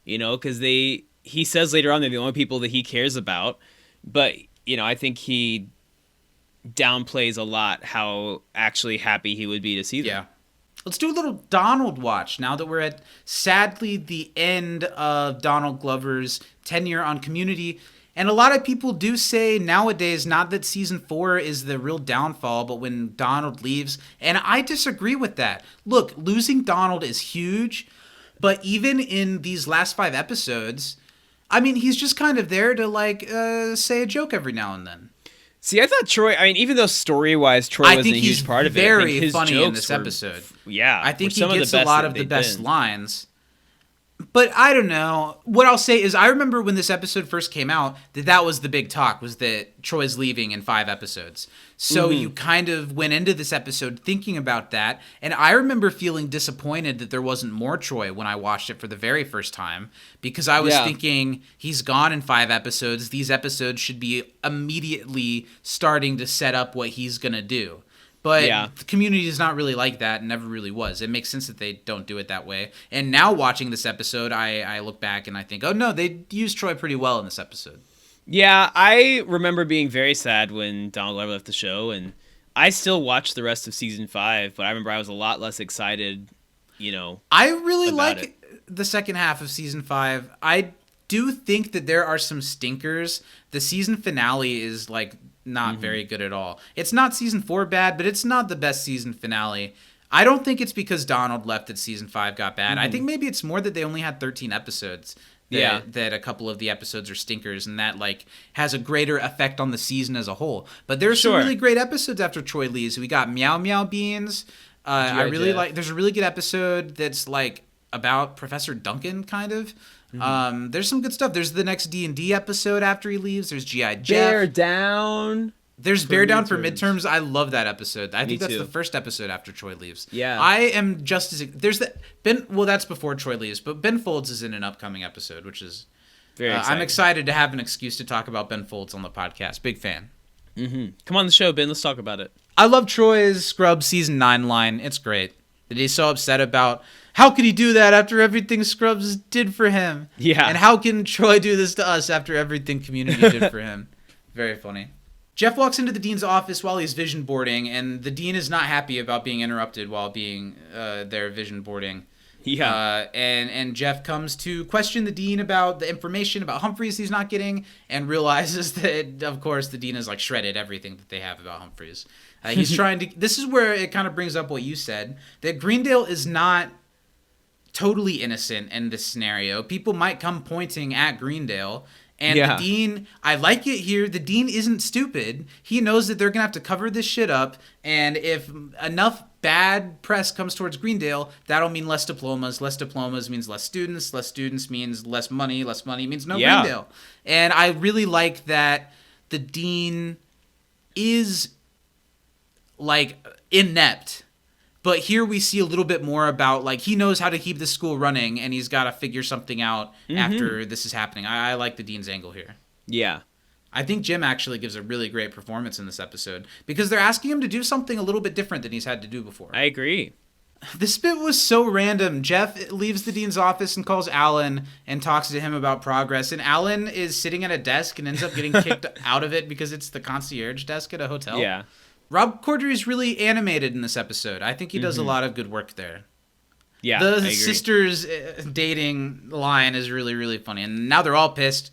Because he says later on they're the only people that he cares about. But, I think he downplays a lot how actually happy he would be to see them. Yeah. Let's do a little Donald watch now that we're at, sadly, the end of Donald Glover's tenure on Community. And a lot of people do say nowadays, not that season 4 is the real downfall, but when Donald leaves. And I disagree with that. Look, losing Donald is huge. But even in these last 5 episodes, I mean, he's just kind of there to, say a joke every now and then. See, I thought Troy, even though story-wise Troy wasn't a huge part of it, I think he's very his funny jokes in this episode. I think he gets a lot of the best lines. But I don't know. What I'll say is I remember when this episode first came out, that was the big talk, was that Troy's leaving in 5 episodes. So you kind of went into this episode thinking about that. And I remember feeling disappointed that there wasn't more Troy when I watched it for the very first time. Because I was thinking, he's gone in 5 episodes. These episodes should be immediately starting to set up what he's going to do. But the Community is not really like that and never really was. It makes sense that they don't do it that way. And now watching this episode, I look back and I think, oh no, they used Troy pretty well in this episode. Yeah, I remember being very sad when Donald Glover left the show, and I still watched the rest of season 5, but I remember I was a lot less excited, I really like the second half of season 5. I do think that there are some stinkers. The season finale is not very good at all. It's not season 4 bad, but it's not the best season finale. I don't think it's because Donald left that season 5 got bad. I think maybe it's more that they only had 13 episodes. That a couple of the episodes are stinkers, and that has a greater effect on the season as a whole. But there's some really great episodes after Troy leaves. We got Meow Meow Beans. I really like. There's a really good episode that's about Professor Duncan, kind of. There's some good stuff. There's the next D&D episode after he leaves. There's G.I. Jeff. Bear Down. There's Bear Down for midterms. I love that episode. I think that's the first episode after Troy leaves. Yeah. I am just as... There's the... Ben... Well, that's before Troy leaves, but Ben Folds is in an upcoming episode, which is... Very exciting. I'm excited to have an excuse to talk about Ben Folds on the podcast. Big fan. Come on the show, Ben. Let's talk about it. I love Troy's Scrubs Season 9 line. It's great. That he's so upset about... How could he do that after everything Scrubs did for him? Yeah. And how can Troy do this to us after everything Community did for him? Very funny. Jeff walks into the dean's office while he's vision boarding, and the dean is not happy about being interrupted while being there vision boarding. Yeah. And Jeff comes to question the dean about the information about Humphreys he's not getting, and realizes that, of course, the dean has shredded everything that they have about Humphreys. He's trying to... This is where it kind of brings up what you said, that Greendale is not totally innocent in this scenario. People might come pointing at Greendale. And the dean, I like it here. The dean isn't stupid. He knows that they're going to have to cover this shit up. And if enough bad press comes towards Greendale, that'll mean less diplomas. Less diplomas means less students. Less students means less money. Less money means no Greendale. And I really like that the dean is, like, inept. But here we see a little bit more about, like, he knows how to keep the school running, and he's got to figure something out after this is happening. I like the dean's angle here. Yeah. I think Jim actually gives a really great performance in this episode, because they're asking him to do something a little bit different than he's had to do before. I agree. This bit was so random. Jeff leaves the dean's office and calls Alan and talks to him about progress, and Alan is sitting at a desk and ends up getting kicked out of it because it's the concierge desk at a hotel. Yeah. Rob Corddry is really animated in this episode. I think he does a lot of good work there. Yeah, the sisters dating line is really, really funny. And now they're all pissed.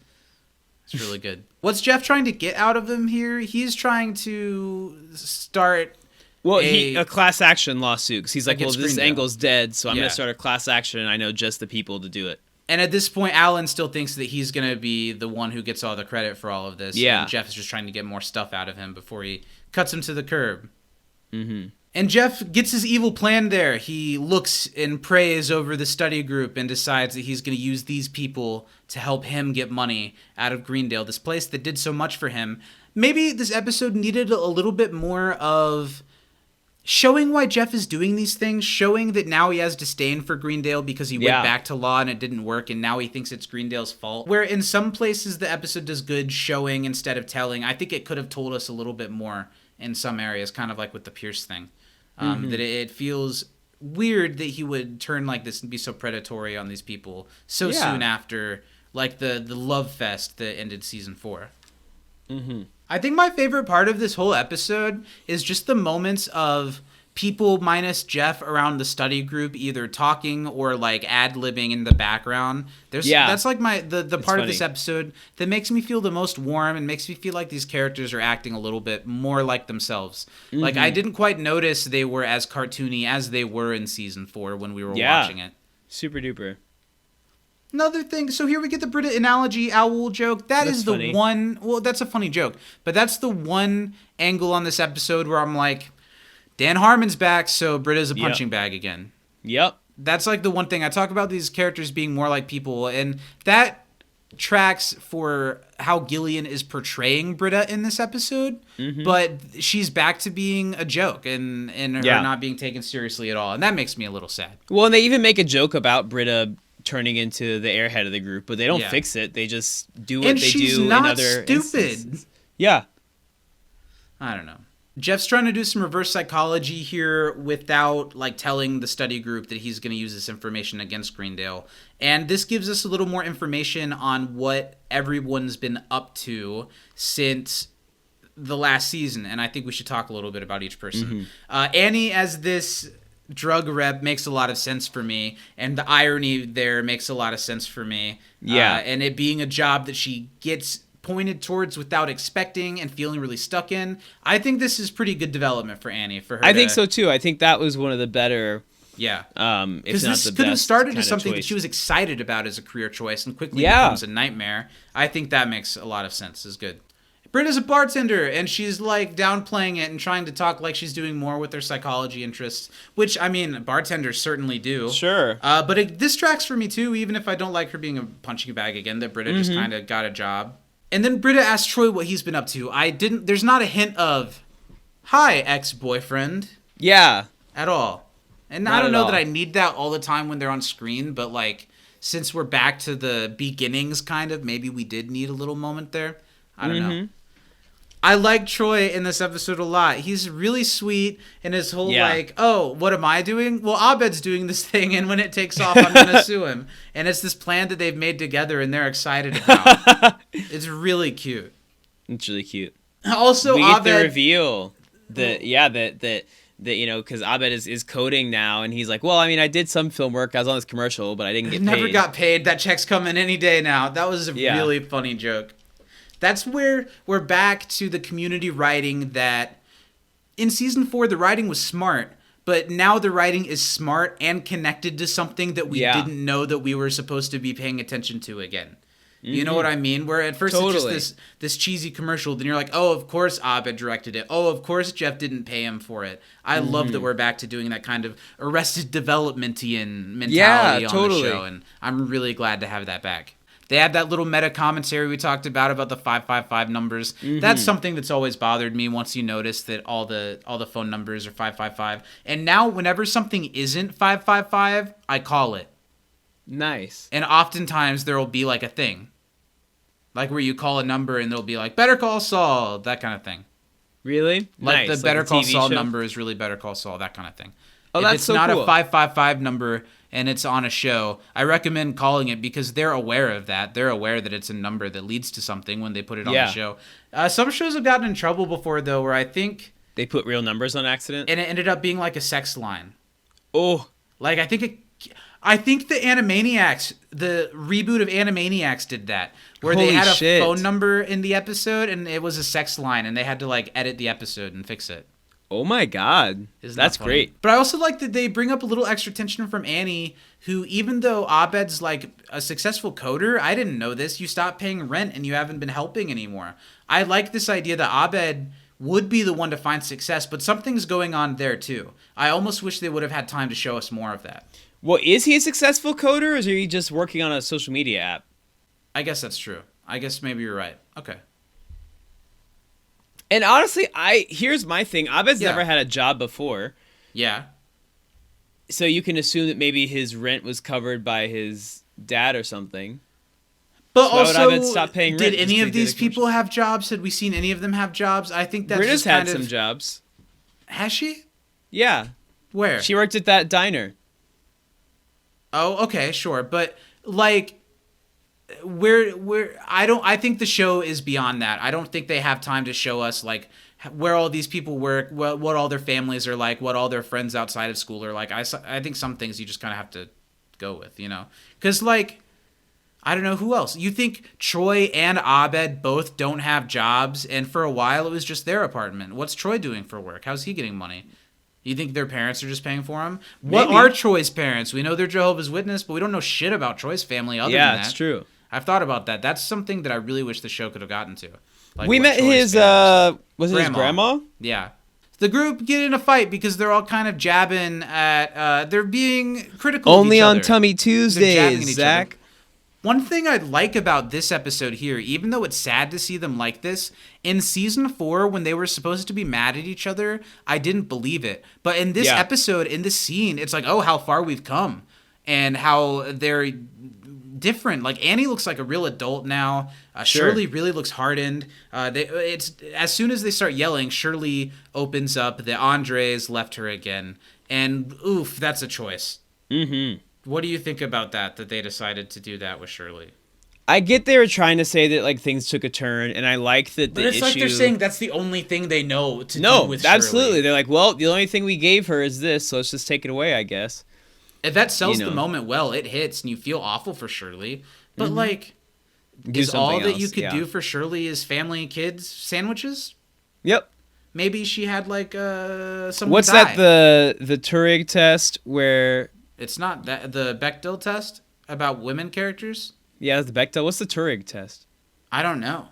It's really good. What's Jeff trying to get out of him here? He's trying to start a class action lawsuit. Because he's like, well, this Greendale. angle's dead, so I'm going to start a class action, and I know just the people to do it. And at this point, Alan still thinks that he's going to be the one who gets all the credit for all of this. Yeah. And Jeff is just trying to get more stuff out of him before he cuts him to the curb. Mm-hmm. And Jeff gets his evil plan there. He looks and prays over the study group and decides that he's going to use these people to help him get money out of Greendale, this place that did so much for him. Maybe this episode needed a little bit more of showing why Jeff is doing these things, showing that now he has disdain for Greendale because he went back to law and it didn't work, and now he thinks it's Greendale's fault. Where in some places the episode does good showing instead of telling. I think it could have told us a little bit more in some areas, kind of like with the Pierce thing. That it feels weird that he would turn like this and be so predatory on these people so soon after, like the love fest that ended season 4. Mm-hmm. I think my favorite part of this whole episode is just the moments of people minus Jeff around the study group either talking or like ad-libbing in the background. That's like the part funny. of this episode that makes me feel the most warm and makes me feel like these characters are acting a little bit more like themselves. Mm-hmm. Like I didn't quite notice they were as cartoony as they were in season 4 when we were watching it. Super duper. Another thing, so here we get the Britta analogy owl joke. That's the funny. one, well, that's a funny joke, but that's the one angle on this episode where I'm like, Dan Harmon's back, so Britta's a punching bag again. Yep. That's like the one thing. I talk about these characters being more like people, and that tracks for how Gillian is portraying Britta in this episode, but she's back to being a joke and her not being taken seriously at all, and that makes me a little sad. Well, and they even make a joke about Britta turning into the airhead of the group, but they don't fix it. They just do what they do in other instances. Yeah. I don't know. Jeff's trying to do some reverse psychology here without like telling the study group that he's going to use this information against Greendale. And this gives us a little more information on what everyone's been up to since the last season. And I think we should talk a little bit about each person. Annie as this drug rep makes a lot of sense for me. And the irony there makes a lot of sense for me. Yeah. And it being a job that she gets pointed towards without expecting and feeling really stuck in. I think this is pretty good development for Annie. For her, I think so too. I think that was one of the better. Yeah. Because this could have started as something that she was excited about as a career choice and quickly becomes a nightmare. I think that makes a lot of sense. Is good. Britta's a bartender, and she's like downplaying it and trying to talk like she's doing more with her psychology interests, which, I mean, bartenders certainly do. Sure. But this tracks for me too, even if I don't like her being a punching bag again, that Britta just kind of got a job. And then Britta asks Troy what he's been up to. There's not a hint of, hi, ex-boyfriend. Yeah. At all. And Not I don't at know all. that I need that all the time when they're on screen, but like, since we're back to the beginnings kind of, maybe we did need a little moment there. I don't know. I like Troy in this episode a lot. He's really sweet in his whole like, oh, what am I doing? Well, Abed's doing this thing, and when it takes off, I'm going to sue him. And it's this plan that they've made together, and they're excited about. It's really cute. It's really cute. Also, we get Abed... the reveal that, you know, because Abed is coding now, and he's like, well, I mean, I did some film work. I was on this commercial, but I didn't get paid. Never got paid. That check's coming any day now. That was a really funny joke. That's where we're back to the community writing that in season 4, the writing was smart, but now the writing is smart and connected to something that we Yeah. didn't know that we were supposed to be paying attention to again. You know what I mean? Where at first Totally. it's just this cheesy commercial, then you're like, oh, of course Abed directed it. Oh, of course Jeff didn't pay him for it. I love that we're back to doing that kind of Arrested Development-ian mentality on totally. the show, and I'm really glad to have that back. They had that little meta commentary we talked about the 555 numbers. That's something that's always bothered me once you notice that all the phone numbers are 555. And now whenever something isn't 555, I call it. Nice. And oftentimes there will be like a thing. Like where you call a number and there'll be like, Better Call Saul, that kind of thing. Really? Like nice. the Better a Call TV Saul show? number is really Better Call Saul, that kind of thing. Oh, if that's it's so not cool. a 555 number and it's on a show, I recommend calling it because they're aware of that. They're aware that it's a number that leads to something when they put it on the show. Some shows have gotten in trouble before, though, where I think... They put real numbers on accident? And it ended up being like a sex line. Oh. Like, I think the Animaniacs, the reboot of Animaniacs did that, where they Holy had a shit. phone number in the episode and it was a sex line, and they had to like edit the episode and fix it. Oh my god. Isn't That's that funny? great. But I also like that they bring up a little extra tension from Annie, who, even though Abed's like a successful coder, I didn't know this, you stopped paying rent and you haven't been helping anymore. I like this idea that Abed would be the one to find success, but something's going on there too. I almost wish they would have had time to show us more of that. Well, is he a successful coder, or is he just working on a social media app? I guess that's true. I guess maybe you're right. Okay. And honestly, here's my thing. Abed's Yeah. never had a job before, Yeah. so you can assume that maybe his rent was covered by his dad or something. But So why would also, Abed stop paying rent did just any because of he did these a commercial? people have jobs? Had we seen any of them have jobs? I think that's Britta's just kind had of... some jobs. Has she? Yeah. Where? She worked at that diner. Oh, okay, sure. But like I think the show is beyond that. I don't think they have time to show us like where all these people work, what all their families are like, what all their friends outside of school are like. I think some things you just kind of have to go with, you know? Cuz like I don't know who else. You think Troy and Abed both don't have jobs, and for a while it was just their apartment. What's Troy doing for work? How's he getting money? You think their parents are just paying for him? What Maybe. are Troy's parents? We know they're Jehovah's Witness, but we don't know shit about Troy's family other than that. Yeah, it's true. I've thought about that. That's something that I really wish the show could have gotten to. Like We what met Troy's his, parents- was it his grandma? Yeah. The group get in a fight because they're all kind of jabbing at, they're being critical of Only each on other. Tummy They're jabbing at Tuesdays, each Zach. other. One thing I like about this episode here, even though it's sad to see them like this, in season 4, when they were supposed to be mad at each other, I didn't believe it. But in this episode, in this scene, it's like, oh, how far we've come. And how they're different. Like, Annie looks like a real adult now. Shirley really looks hardened. It's as soon as they start yelling, Shirley opens up that Andre's left her again. And, oof, that's a choice. Mm-hmm. What do you think about that they decided to do that with Shirley? I get they were trying to say that like things took a turn, and I like that the But it's issue... like they're saying that's the only thing they know to do No, with absolutely. Shirley. They're like, well, the only thing we gave her is this, so let's just take it away, I guess. If that sells You know. the moment well, it hits, and you feel awful for Shirley. But like, Do is all something that you else, could yeah. do for Shirley is family, kids, sandwiches? Yep. Maybe she had like someone What's die. that, the Turing test where... It's not that the Bechdel test about women characters. Yeah, the Bechdel. What's the Turing test? I don't know.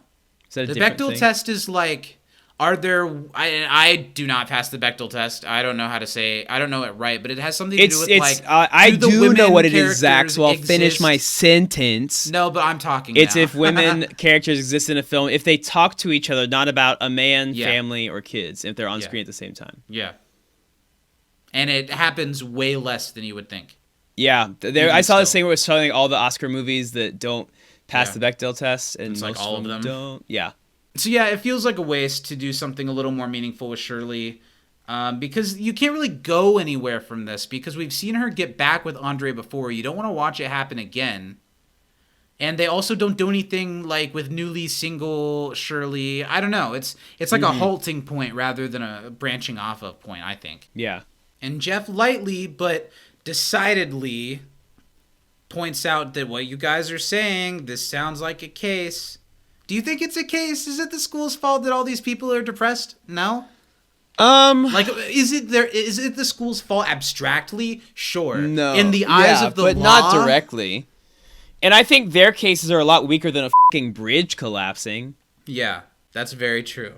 Is that a The different Bechdel thing? test is like, are there? I do not pass the Bechdel test. I don't know how to say. I don't know it right, but it has something to do with like. I do the do women know what it is, Zach. characters So I'll finish exist? my sentence. No, but I'm talking. It's now. if women characters exist in a film, if they talk to each other, not about a man, Yeah. family, or kids, if they're on Yeah. screen at the same time. Yeah. And it happens way less than you would think. Yeah, Even I saw this still. thing where it's showing all the Oscar movies that don't pass Yeah. the Bechdel test, and It's like most all of them. don't. Yeah. So yeah, it feels like a waste to do something a little more meaningful with Shirley, because you can't really go anywhere from this because we've seen her get back with Andre before. You don't want to watch it happen again. And they also don't do anything like with newly single Shirley. I don't know. It's like a halting point rather than a branching off of point, I think. Yeah. And Jeff lightly but decidedly points out that what you guys are saying, this sounds like a case. Do you think it's a case? Is it the school's fault that all these people are depressed? No? Like, is it the school's fault abstractly? Sure. No. In the eyes of the but law, not directly. And I think their cases are a lot weaker than a fucking bridge collapsing. Yeah, that's very true.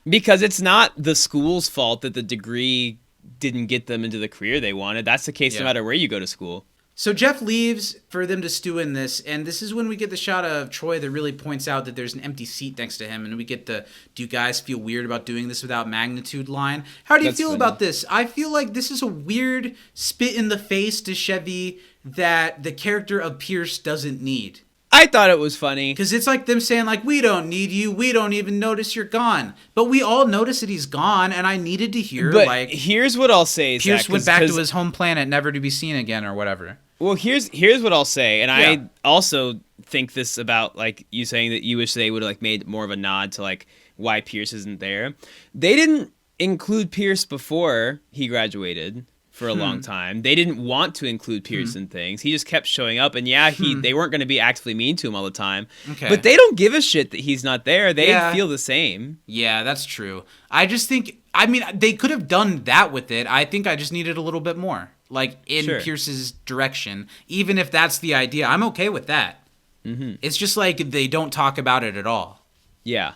Because it's not the school's fault that the degree didn't get them into the career they wanted. That's the case no matter where you go to school. So Jeff leaves for them to stew in this, and this is when we get the shot of Troy that really points out that there's an empty seat next to him, and we get the "Do you guys feel weird about doing this without magnitude?" line. How do you feel about this? I feel like this is a weird spit in the face to Chevy that the character of Pierce doesn't need. I thought it was funny. Because it's like them saying, like, we don't need you, we don't even notice you're gone. But we all notice that he's gone, and I needed to hear, but like... here's what I'll say, Pierce Zach, went back to his home planet, never to be seen again, or whatever. Well, here's what I'll say, and I also think this about, like, you saying that you wish they would have, like, made more of a nod to, like, why Pierce isn't there. They didn't include Pierce before he graduated for a long time. They didn't want to include Pierce in things. He just kept showing up, and they weren't going to be actively mean to him all the time. Okay. But they don't give a shit that he's not there. They feel the same. Yeah, that's true. I just think, I mean, they could have done that with it. I think I just needed a little bit more, like, in Pierce's direction. Even if that's the idea, I'm okay with that. Mm-hmm. It's just like they don't talk about it at all. Yeah.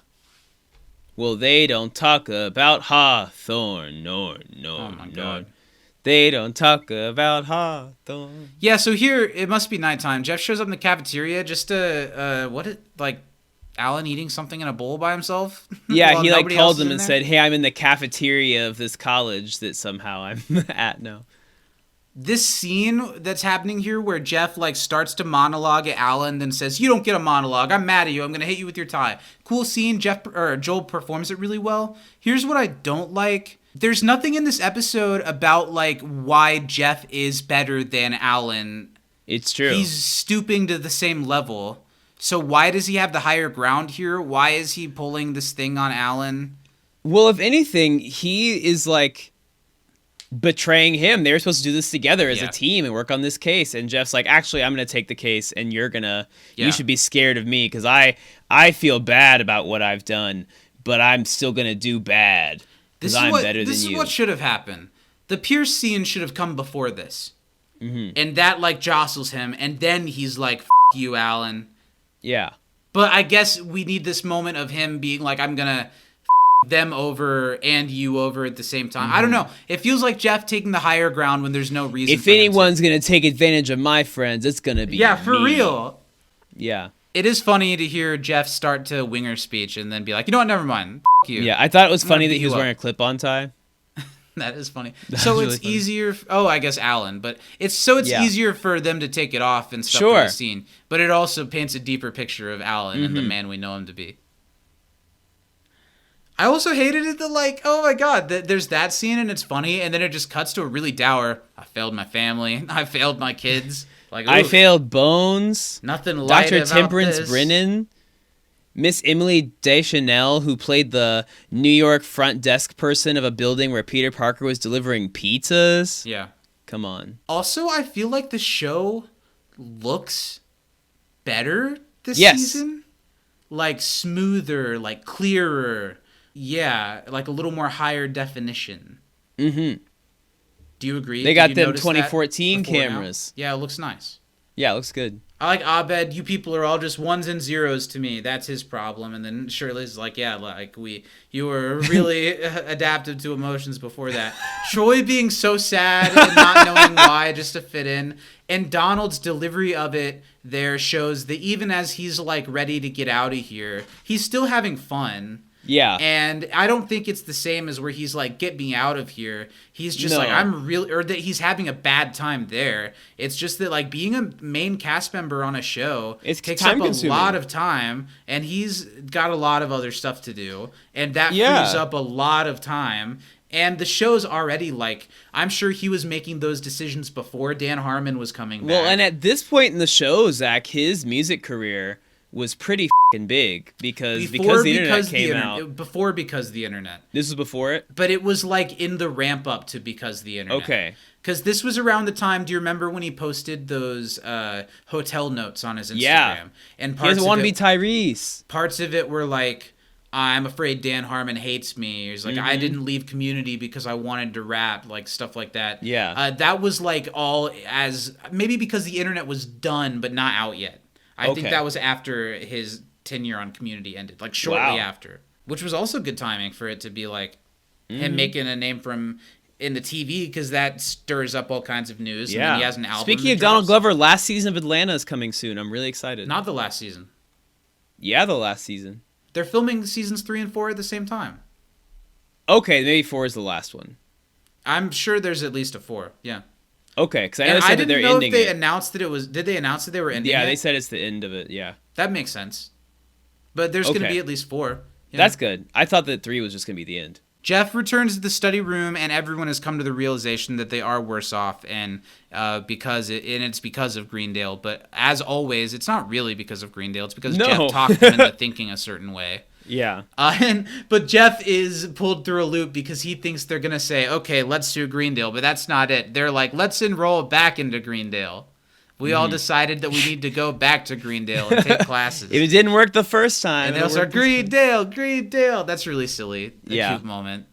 Well, they don't talk about Hawthorne. No. Oh, my God. They don't talk about Hawthorne. Yeah, so here, it must be nighttime. Jeff shows up in the cafeteria just to, Alan eating something in a bowl by himself? Yeah, he, like, called them and said, hey, I'm in the cafeteria of this college that somehow I'm at now. This scene that's happening here where Jeff, like, starts to monologue at Alan, then says, you don't get a monologue, I'm mad at you, I'm gonna hit you with your tie. Cool scene, Joel performs it really well. Here's what I don't like. There's nothing in this episode about, like, why Jeff is better than Alan. It's true. He's stooping to the same level. So why does he have the higher ground here? Why is he pulling this thing on Alan? Well, if anything, he is, like, betraying him. They were supposed to do this together as a team and work on this case. And Jeff's like, actually, I'm going to take the case, and you should be scared of me because I feel bad about what I've done, but I'm still going to do bad. This is what should have happened. The Pierce scene should have come before this. Mm-hmm. And that, like, jostles him. And then he's like, F*** you, Alan. Yeah. But I guess we need this moment of him being like, I'm going to F*** them over and you over at the same time. Mm-hmm. I don't know. It feels like Jeff taking the higher ground when there's no reason if anyone's going to take advantage of my friends, it's going to be for real. Yeah. It is funny to hear Jeff start to winger speech and then be like, you know what, never mind. F*** you. Yeah, I thought it was funny that he was wearing a clip-on tie. That is funny. So it's really easier. I guess Alan, but it's easier for them to take it off and stuff for the scene. But it also paints a deeper picture of Alan and the man we know him to be. I also hated it that, like, oh my God, there's that scene and it's funny, and then it just cuts to a really dour. I failed my family. I failed my kids. Like, I failed Bones. Nothing light Dr. about Temperance this. Brennan. Miss Emily Deschanel, who played the New York front desk person of a building where Peter Parker was delivering pizzas. Yeah. Come on. Also, I feel like the show looks better this season. Like, smoother, like, clearer. Yeah, like a little more higher definition. Mm-hmm. Do you agree? They got them 2014 cameras. Now? Yeah, it looks nice. Yeah, it looks good. I like Abed. You people are all just ones and zeros to me. That's his problem. And then Shirley's like, yeah, like you were really adaptive to emotions before that. Troy being so sad and not knowing why, just to fit in. And Donald's delivery of it there shows that even as he's like ready to get out of here, he's still having fun. Yeah. And I don't think it's the same as where he's like, get me out of here. He's just like, I'm really, or that he's having a bad time there. It's just that, like, being a main cast member on a show takes up a lot of time, and he's got a lot of other stuff to do, and that frees up a lot of time. And the show's already, like, I'm sure he was making those decisions before Dan Harmon was coming back. Well, and at this point in the show, Zach, his music career was pretty f***ing big because the internet came out. Before Because the Internet. This was before it? But it was like in the ramp up to Because the Internet. Okay. Because this was around the time, do you remember when he posted those hotel notes on his Instagram? Yeah. And he doesn't want to be Tyrese. Parts of it were like, I'm afraid Dan Harmon hates me. He's like, I didn't leave Community because I wanted to rap, like stuff like that. Yeah. That was like all as maybe because the internet was done but not out yet. I think that was after his tenure on Community ended, like shortly after, which was also good timing for it to be like him making a name for him in the TV, because that stirs up all kinds of news. Yeah. And then he has an album. Speaking of Donald Glover, last season of Atlanta is coming soon. I'm really excited. Not the last season. Yeah, the last season. They're filming seasons 3 and 4 at the same time. Okay, maybe 4 is the last one. I'm sure there's at least a 4. Yeah. Okay, because I know they said that they're ending it. I didn't know if they announced that it was. Did they announce that they were ending it? Yeah, they said it's the end of it. Yeah. That makes sense. But there's going to be at least 4. Yeah. That's good. I thought that 3 was just going to be the end. Jeff returns to the study room, and everyone has come to the realization that they are worse off, and it's because of Greendale. But as always, it's not really because of Greendale. It's because Jeff talked them into thinking a certain way. Yeah. But Jeff is pulled through a loop because he thinks they're going to say, okay, let's sue Greendale. But that's not it. They're like, let's enroll back into Greendale. We all decided that we need to go back to Greendale and take classes. If it didn't work the first time. And they'll start, Greendale. That's really silly. A cute moment.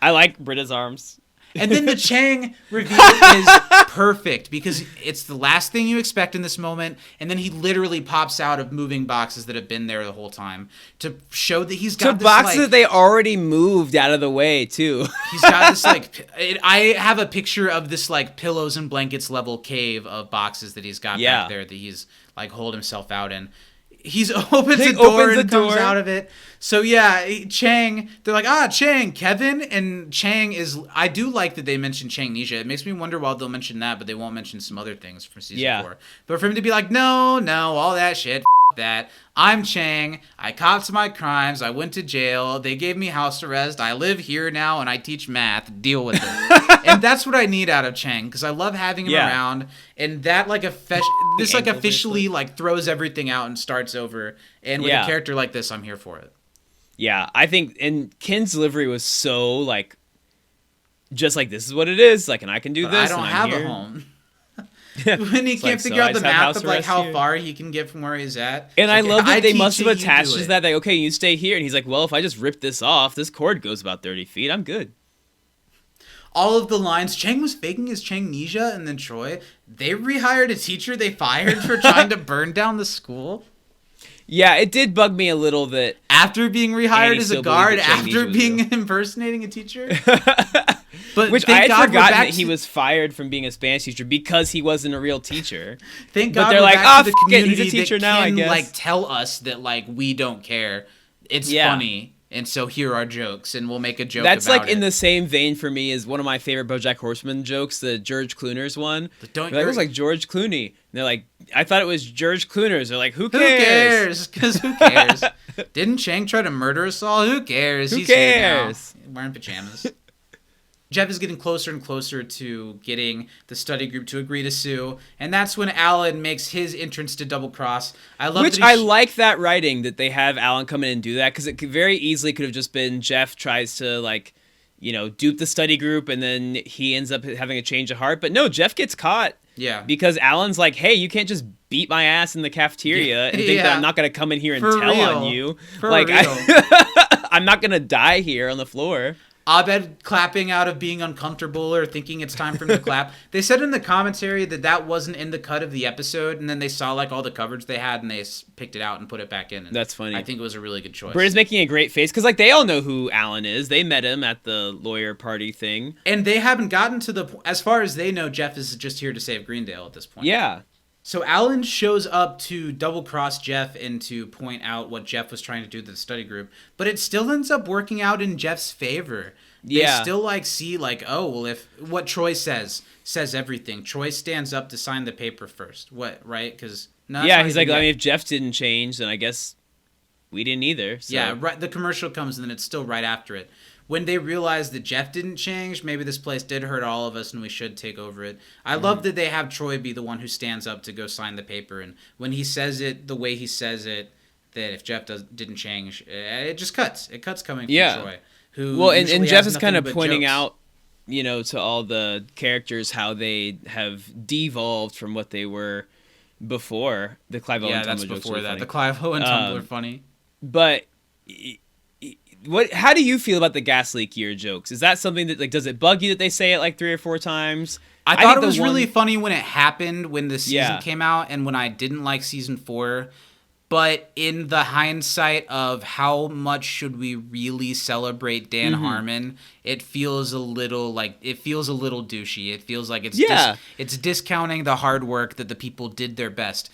I like Britta's arms. And then the Chang reveal is perfect because it's the last thing you expect in this moment, and then he literally pops out of moving boxes that have been there the whole time to show that he's got boxes that they already moved out of the way too. He's got this I have a picture of this like pillows and blankets level cave of boxes that he's got back there that he's like holed himself out in. He opens the door and comes out of it. So yeah, Chang, they're like, Chang, Kevin, and Chang is, I do like that they mention Chang Nisha. It makes me wonder why they'll mention that, but they won't mention some other things from season 4. But for him to be like, no, all that shit, that. I'm Chang. I copped my crimes. I went to jail. They gave me house arrest. I live here now and I teach math. Deal with it. And that's what I need out of Chang, because I love having him around. And that officially like throws everything out and starts over. And with a character like this, I'm here for it. Yeah, I think, and Ken's delivery was so like, just like, this is what it is. Like, and I can do this. I don't have a home. When he can't figure out the math of like how far he can get from where he's at. And I love that they must have attached to that. Like, okay, you stay here. And he's like, well, if I just rip this off, this cord goes about 30 feet. I'm good. All of the lines, Chang was faking his Changnesia, and then Troy, they rehired a teacher they fired for trying to burn down the school. Yeah, it did bug me a little that after being rehired as a guard, after being impersonating a teacher. But which I had forgotten that he was fired from being a Spanish teacher because he wasn't a real teacher. Thank God they're like, back to the community he's a teacher now, I guess. Like tell us that like we don't care. It's funny. And so here are jokes, and we'll make a joke That's about like in the same vein for me as one of my favorite BoJack Horseman jokes, the George Clooners one. It was like George Clooney. And they're like, I thought it was George Clooners. They're like, who cares? Because who cares? Didn't Chang try to murder us all? Who cares? He's here now, wearing pajamas. Jeff is getting closer and closer to getting the study group to agree to sue, and that's when Alan makes his entrance to Double Cross. I like that writing that they have Alan come in and do that, because it could very easily could have just been Jeff tries to like, dupe the study group, and then he ends up having a change of heart. But no, Jeff gets caught. Yeah. Because Alan's like, hey, you can't just beat my ass in the cafeteria and think that I'm not gonna come in here and tell on you. I'm not gonna die here on the floor. Abed clapping out of being uncomfortable or thinking it's time for him to clap. They said in the commentary that wasn't in the cut of the episode, and then they saw like all the coverage they had, and they picked it out and put it back in. And that's funny. I think it was a really good choice. Britt is making a great face, because like they all know who Alan is. They met him at the lawyer party thing. And they haven't gotten to as far as they know, Jeff is just here to save Greendale at this point. Yeah. So Alan shows up to double-cross Jeff and to point out what Jeff was trying to do to the study group, but it still ends up working out in Jeff's favor. They still see if what Troy says everything. Troy stands up to sign the paper first. What, right? Because he's like, if Jeff didn't change, then I guess we didn't either. So. Yeah, right. The commercial comes and then it's still right after it. When they realize that Jeff didn't change, maybe this place did hurt all of us and we should take over it. I love that they have Troy be the one who stands up to go sign the paper. And when he says it the way he says it, that if Jeff didn't change, it just cuts. It cuts coming from Troy. And Jeff is kind of pointing out, to all the characters how they have devolved from what they were before. The Clive Owen Tumblr jokes. Before that. The Clive Owen Tumblr funny. But How do you feel about the gas leak year jokes? Is that something that, like, does it bug you that they say it like 3 or 4 times? I thought think it was really funny when it happened, when the season Yeah. came out, and when I didn't like season 4. But in the hindsight of how much should we really celebrate Dan Harmon, it feels a little douchey. It feels like it's discounting the hard work that the people did their best.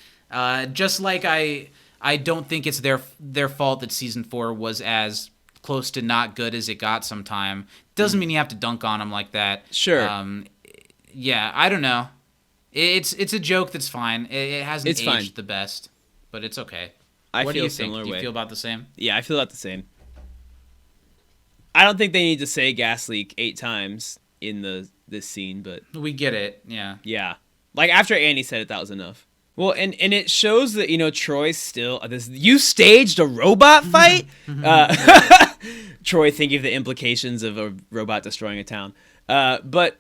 Just like I don't think it's their fault that season 4 was as close to not good as it got sometime. Doesn't mean you have to dunk on them like that. Sure. Yeah, I don't know. It's a joke that's fine. It hasn't aged fine. the best. But it's okay. I What feel do you a think? similar Do you way. feel about the same? Yeah, I feel about the same. I don't think they need to say gas leak 8 times in this scene, but We get it. Yeah. yeah. Like, after Andy said it, that was enough. Well, and it shows that, Troy still... you staged a robot fight? Troy thinking of the implications of a robot destroying a town. But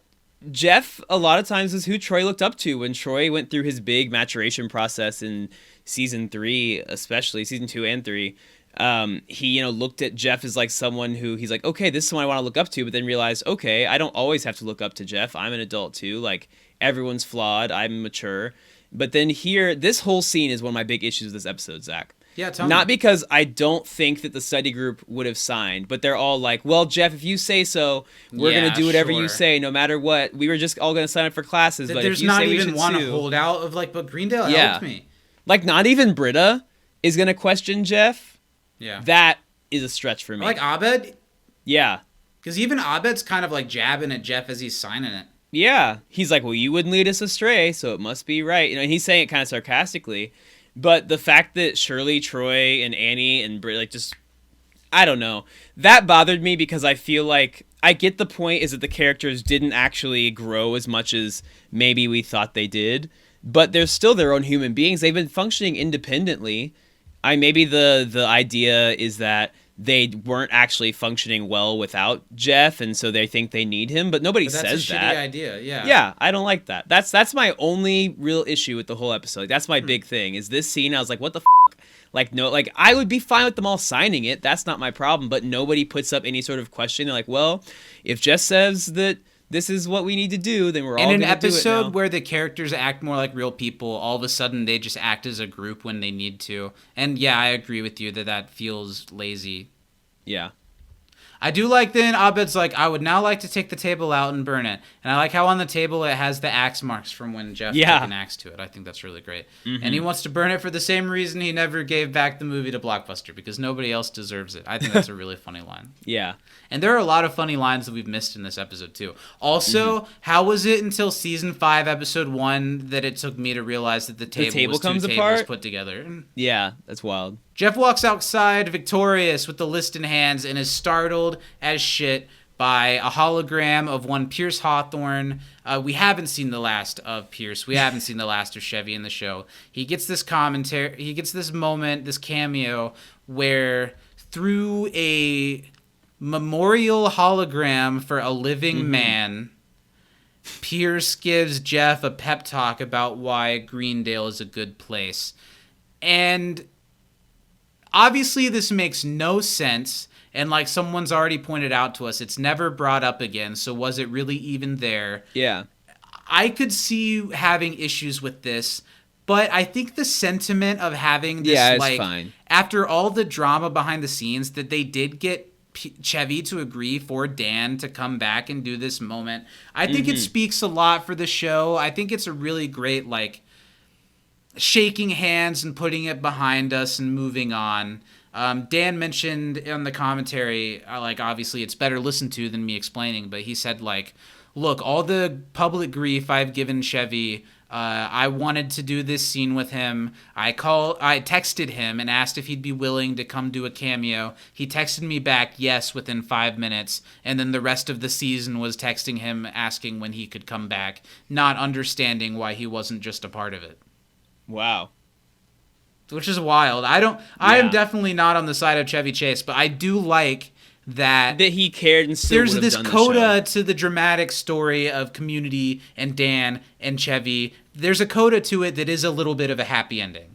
Jeff, a lot of times, is who Troy looked up to when Troy went through his big maturation process in season 3, especially season 2 and 3. He, looked at Jeff as like someone who he's like, okay, this is someone I want to look up to, but then realized, okay, I don't always have to look up to Jeff. I'm an adult too. Like, everyone's flawed. I'm mature. But then here, this whole scene is one of my big issues with this episode, Zach. Yeah, tell me. Not because I don't think that the study group would have signed, but they're all like, well, Jeff, if you say so, we're going to do whatever you say, no matter what. We were just all going to sign up for classes, but There's if you not say we even should one too, holdout of like, but Greendale helped me. Like, not even Britta is going to question Jeff. Yeah. That is a stretch for me. Like Abed, yeah. because even Abed's kind of like jabbing at Jeff as he's signing it. Yeah. He's like, well, you wouldn't lead us astray, so it must be right. And he's saying it kind of sarcastically. But the fact that Shirley, Troy, and Annie and Britt, like, just, I don't know. That bothered me because I feel like, I get the point is that the characters didn't actually grow as much as maybe we thought they did. But they're still their own human beings. They've been functioning independently. Maybe the idea is that they weren't actually functioning well without Jeff, and so they think they need him, but nobody But that's says a that. shitty idea, yeah. Yeah, I don't like that. That's my only real issue with the whole episode. Like, that's my big thing. Is this scene? I was like, what the f***? Like, no, like, I would be fine with them all signing it. That's not my problem. But nobody puts up any sort of question. They're like, well, if Jeff says that this is what we need to do, then we're all going to do it now. In an episode where the characters act more like real people, all of a sudden they just act as a group when they need to. And yeah, I agree with you that feels lazy. Yeah. I do like then Abed's like, I would now like to take the table out and burn it. And I like how on the table it has the axe marks from when Jeff took an axe to it. I think that's really great. Mm-hmm. And he wants to burn it for the same reason he never gave back the movie to Blockbuster, because nobody else deserves it. I think that's a really funny line. Yeah. And there are a lot of funny lines that we've missed in this episode, too. Also, how was it until season 5, episode 1, that it took me to realize that the table was comes two apart? tables put together? Yeah, that's wild. Jeff walks outside victorious with the list in hands and is startled as shit by a hologram of one Pierce Hawthorne. We haven't seen the last of Pierce. We haven't seen the last of Chevy in the show. He gets this commentary. He gets this moment, this cameo, where through a memorial hologram for a living man, Pierce gives Jeff a pep talk about why Greendale is a good place. And obviously this makes no sense, and like someone's already pointed out to us, it's never brought up again, so was it really even there? Yeah. I could see you having issues with this, but I think the sentiment of having this, it's fine. After all the drama behind the scenes, that they did get Chevy to agree for Dan to come back and do this moment, I think it speaks a lot for the show. I think it's a really great, shaking hands and putting it behind us and moving on. Dan mentioned in the commentary, obviously it's better listened to than me explaining, but he said, look, all the public grief I've given Chevy, I wanted to do this scene with him. I texted him and asked if he'd be willing to come do a cameo. He texted me back, yes, within 5 minutes. And then the rest of the season was texting him, asking when he could come back, not understanding why he wasn't just a part of it. Wow. Which is wild. I am definitely not on the side of Chevy Chase, but I do like that he cared and still there's would have this done coda to the dramatic story of Community and Dan and Chevy. There's a coda to it that is a little bit of a happy ending.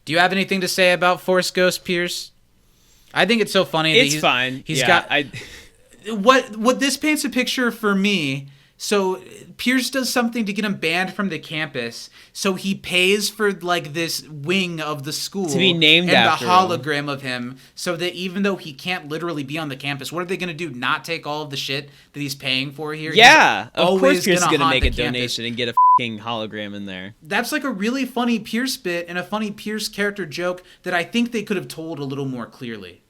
Do you have anything to say about Force Ghost Pierce? I think it's so funny. It's fine. He's got what this paints a picture for me. So Pierce does something to get him banned from the campus. So he pays for like this wing of the school to be named and after the hologram of him, so that even though he can't literally be on the campus, what are they going to do? Not take all of the shit that he's paying for here? Yeah, of course Pierce is going to make a campus. donation and get a fucking hologram in there. That's like a really funny Pierce bit and a funny Pierce character joke that I think they could have told a little more clearly.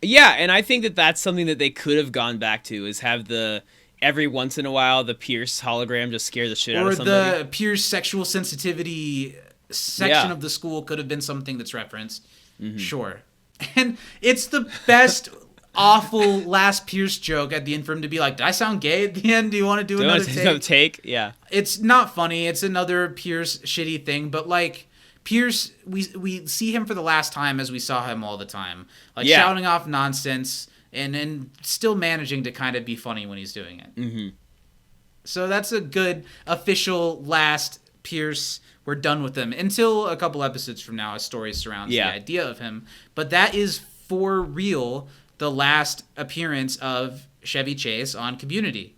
Yeah, and I think that that's something that they could have gone back to, is have the every once in a while the Pierce hologram just scare the shit out of somebody. Or the Pierce sexual sensitivity section of the school could have been something that's referenced. Mm-hmm. Sure. And it's the best awful last Pierce joke at the end for him to be like, did I sound gay at the end? Do you want to do another take? Yeah. It's not funny. It's another Pierce shitty thing, but like Pierce, we see him for the last time as we saw him all the time. Like shouting off nonsense and still managing to kind of be funny when he's doing it. Mm-hmm. So that's a good official last Pierce. We're done with him until a couple episodes from now as story surrounds the idea of him. But that is for real the last appearance of Chevy Chase on Community.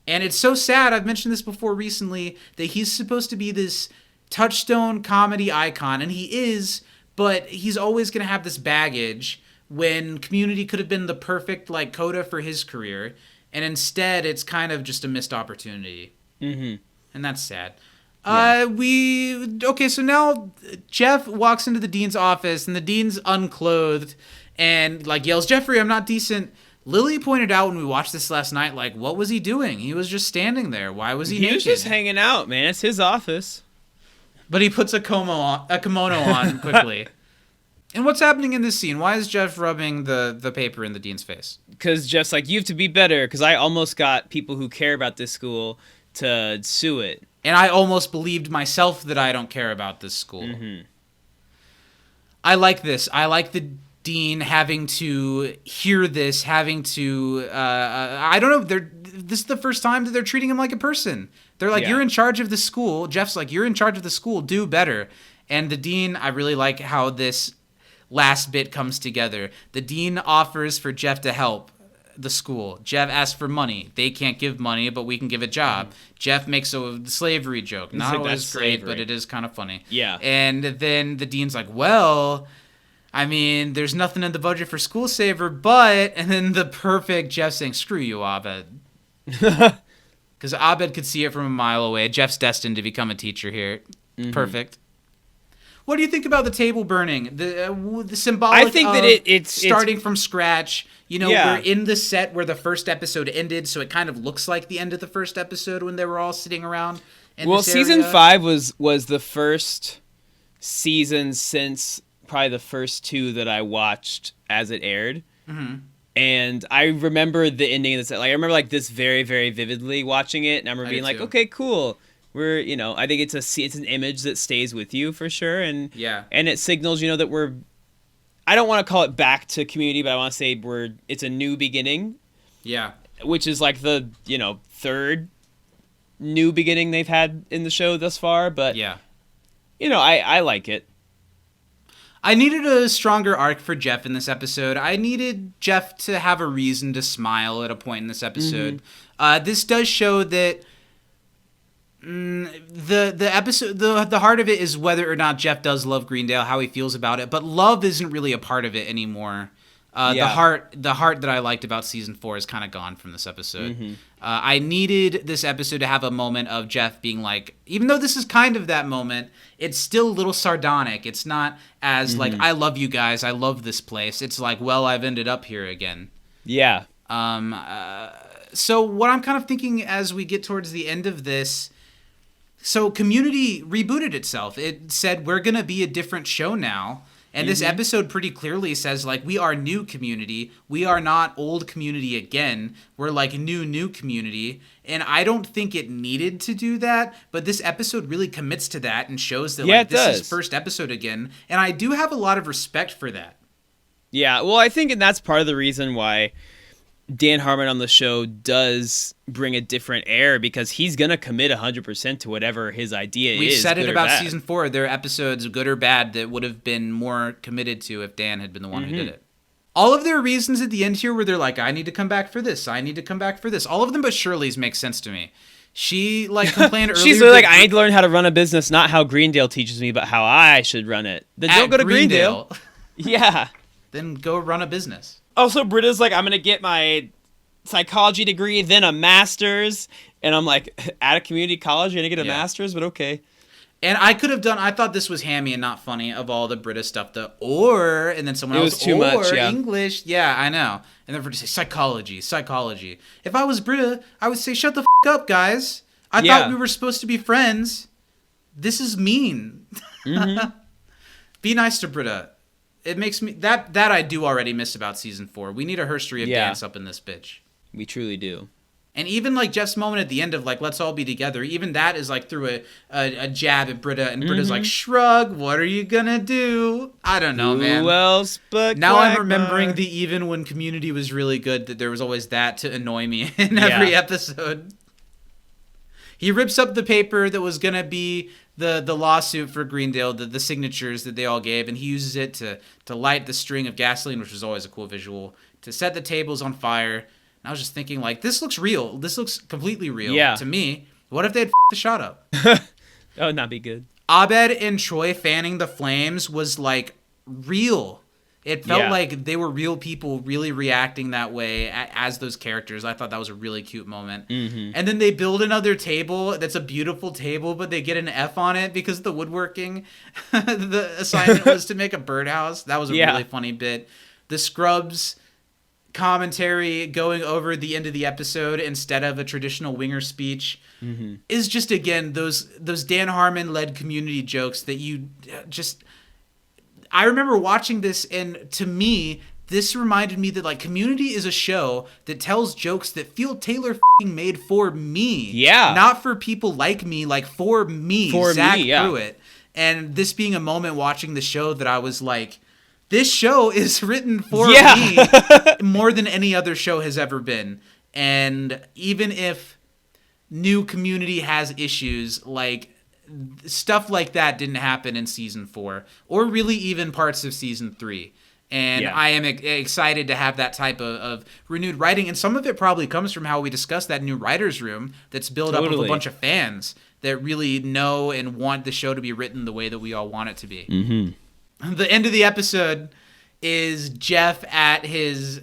And it's so sad, I've mentioned this before recently, that he's supposed to be this touchstone comedy icon, and he is, but he's always going to have this baggage when Community could have been the perfect like coda for his career, and instead it's kind of just a missed opportunity. Mm-hmm. And that's sad. Yeah. So now Jeff walks into the dean's office, and the dean's unclothed and like yells, "Jeffrey, I'm not decent." Lily pointed out when we watched this last night, like, what was he doing? He was just standing there. Why was he naked? He was just hanging out, man. It's his office. But he puts a kimono on quickly. And what's happening in this scene? Why is Jeff rubbing the paper in the dean's face? Because Jeff's like, you have to be better, because I almost got people who care about this school to sue it. And I almost believed myself that I don't care about this school. Mm-hmm. I like this. I like the dean having to hear this, having to... I don't know. This is the first time that they're treating him like a person. They're like, you're in charge of the school. Jeff's like, you're in charge of the school. Do better. And the dean, I really like how this last bit comes together. The dean offers for Jeff to help the school. Jeff asks for money. They can't give money, but we can give a job. Jeff makes a slavery joke. Not always great, but it is kind of funny. Yeah. And then the dean's like, well, I mean, there's nothing in the budget for School Saver, but... And then the perfect Jeff saying, screw you, Abed. Because Abed could see it from a mile away. Jeff's destined to become a teacher here. Mm-hmm. Perfect. What do you think about the table burning? The symbolic I think that it's starting from scratch. You know, we're in the set where the first episode ended, so it kind of looks like the end of the first episode when they were all sitting around in this area. Season 5 was the first season since probably the first 2 that I watched as it aired. Mm-hmm. And I remember the ending of the set. Like, I remember like this very, very vividly watching it, and I remember being like, okay, cool. We're, I think it's an image that stays with you for sure, and it signals, that we're, I don't want to call it back to Community, but I want to say it's a new beginning. Yeah. Which is like the, third new beginning they've had in the show thus far, but I like it. I needed a stronger arc for Jeff in this episode. I needed Jeff to have a reason to smile at a point in this episode. Mm-hmm. This does show that the episode, the heart of it is whether or not Jeff does love Greendale, how he feels about it, but love isn't really a part of it anymore. The heart that I liked about season 4 is kind of gone from this episode. Mm-hmm. I needed this episode to have a moment of Jeff being like, even though this is kind of that moment, it's still a little sardonic. It's not as like, I love you guys, I love this place. It's like, well, I've ended up here again. Yeah. So what I'm kind of thinking as we get towards the end of this, so Community rebooted itself. It said, we're going to be a different show now. And this episode pretty clearly says, like, we are new Community. We are not old Community again. We're like new Community. And I don't think it needed to do that, but this episode really commits to that and shows that this is first episode again. And I do have a lot of respect for that. Yeah, well, I think, and that's part of the reason why Dan Harmon on the show does bring a different air because he's going to commit 100% to whatever his idea We've is. said it good or about bad. season 4. There are episodes, good or bad, that would have been more committed to if Dan had been the one who did it. All of their reasons at the end here where they're like, I need to come back for this. I need to come back for this. All of them but Shirley's make sense to me. She like complained earlier. She's really like, I need to learn how to run a business, not how Greendale teaches me, but how I should run it. Then don't go to Greendale. Yeah. Then go run a business. Also, Britta's like, I'm going to get my psychology degree, then a master's. And I'm like, at a community college, you're going to get a master's? But okay. And I could have done, I thought this was hammy and not funny of all the British stuff. And then someone else, was too much, yeah. English. Yeah, I know. And then for to say psychology. If I was Britta, I would say, shut the up, guys. I thought we were supposed to be friends. This is mean. Be nice to Britta. It makes me, that I do already miss about season 4. We need a history of dance up in this bitch. We truly do. And even like Jeff's moment at the end of like, let's all be together, even that is like through a jab at Britta, and Britta's like, shrug, what are you gonna do? I don't know, man. Who else but now Quagmire? I'm remembering the even when Community was really good, that there was always that to annoy me in every episode. He rips up the paper that was gonna be the lawsuit for Greendale, the signatures that they all gave, and he uses it to light the string of gasoline, which was always a cool visual, to set the tables on fire. And I was just thinking, like, this looks real. This looks completely real to me. What if they had the shot up? That would not be good. Abed and Troy fanning the flames was, like, real. It felt like they were real people really reacting that way as those characters. I thought that was a really cute moment. And then they build another table that's a beautiful table, but they get an F on it because of the woodworking. The assignment was to make a birdhouse. That was a really funny bit. The Scrubs commentary going over the end of the episode instead of a traditional Winger speech is just, again, those Dan Harmon led Community jokes that you just, I remember watching this, and to me this reminded me that like Community is a show that tells jokes that feel tailor made for me, not for people like me, like for me, Zach Pruitt. And this being a moment watching the show that I was like, this show is written for me more than any other show has ever been. And even if new Community has issues, like stuff like that didn't happen in season 4 or really even parts of season 3. And I am excited to have that type of renewed writing. And some of it probably comes from how we discussed that new writer's room that's built up of a bunch of fans that really know and want the show to be written the way that we all want it to be. The end of the episode is Jeff at his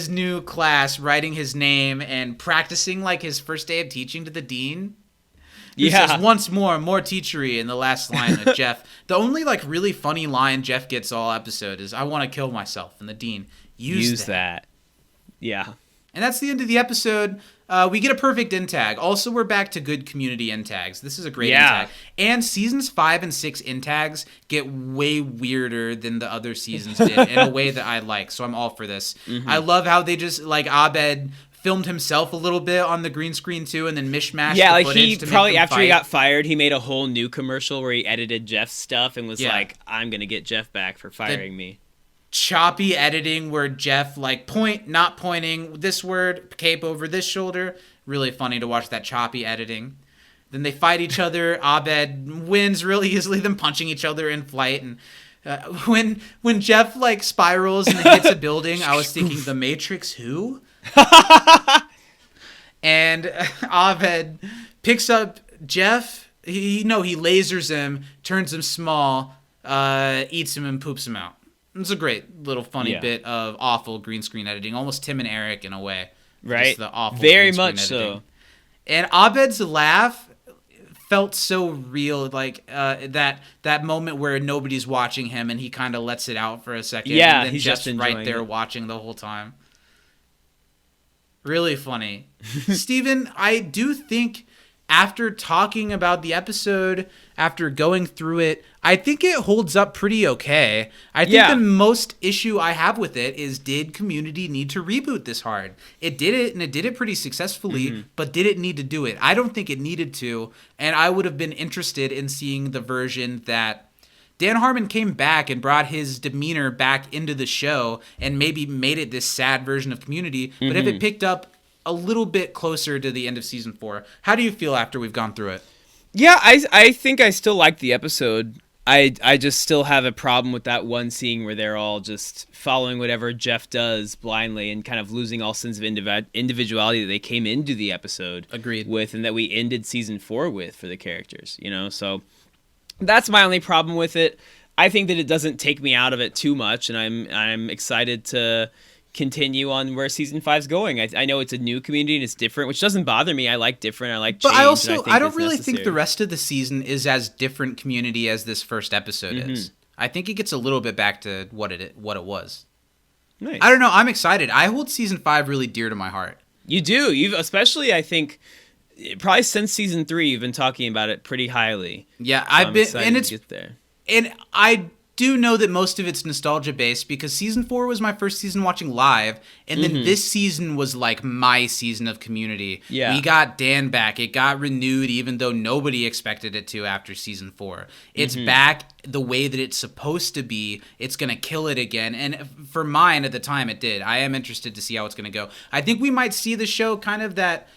new class writing his name and practicing like his first day of teaching to the dean. He says, once more teachery in the last line of Jeff. The only like really funny line Jeff gets all episode is, I want to kill myself. And the dean, use that. Yeah. And that's the end of the episode. We get a perfect end tag. Also, we're back to good Community end tags. This is a great end tag. And seasons 5 and 6 end tags get way weirder than the other seasons did in a way that I like. So I'm all for this. I love how they just, like, Abed filmed himself a little bit on the green screen too, and then mishmashed the footage he to probably, make them after fight. he got fired, he made a whole new commercial where he edited Jeff's stuff and was like, I'm going to get Jeff back for firing me. Choppy editing where Jeff like not pointing this word, cape over this shoulder. Really funny to watch that choppy editing. Then they fight each other. Abed wins really easily, them punching each other in flight. And when Jeff like spirals and hits a building, I was thinking, The Matrix who? And Abed picks up Jeff. He lasers him, turns him small, eats him and poops him out. It's a great little funny bit of awful green screen editing, almost Tim and Eric in a way. Right. Just the awful very green screen much editing. so. And Abed's laugh felt so real, like that moment where nobody's watching him and he kind of lets it out for a second. Yeah, and then he's Jeff's just right enjoying there it. watching the whole time. Really funny. Steven, I do think after talking about the episode, after going through it, I think it holds up pretty okay. I think the most issue I have with it is, did Community need to reboot this hard? It did it, and it did it pretty successfully, but did it need to do it? I don't think it needed to, and I would have been interested in seeing the version that Dan Harmon came back and brought his demeanor back into the show and maybe made it this sad version of Community. But if it picked up a little bit closer to the end of season 4, how do you feel after we've gone through it? Yeah, I think I still like the episode. I just still have a problem with that one scene where they're all just following whatever Jeff does blindly and kind of losing all sense of individuality that they came into the episode with, and that we ended season 4 with for the characters, you know? So that's my only problem with it. I think that it doesn't take me out of it too much, and I'm excited to continue on where season 5's going. I know it's a new Community and it's different, which doesn't bother me. I like different. I like change. But I don't really think the rest of the season is as different Community as this first episode is. I think it gets a little bit back to what it was. Nice. I don't know. I'm excited. I hold season 5 really dear to my heart. You do. You've especially, I think, probably since season 3, you've been talking about it pretty highly. Yeah, so I've been, and it's get there. And I do know that most of it's nostalgia based because season 4 was my first season watching live, and then this season was like my season of Community. Yeah. We got Dan back. It got renewed even though nobody expected it to after season 4. It's back the way that it's supposed to be. It's going to kill it again. And for mine at the time it did. I am interested to see how it's going to go. I think we might see the show kind of that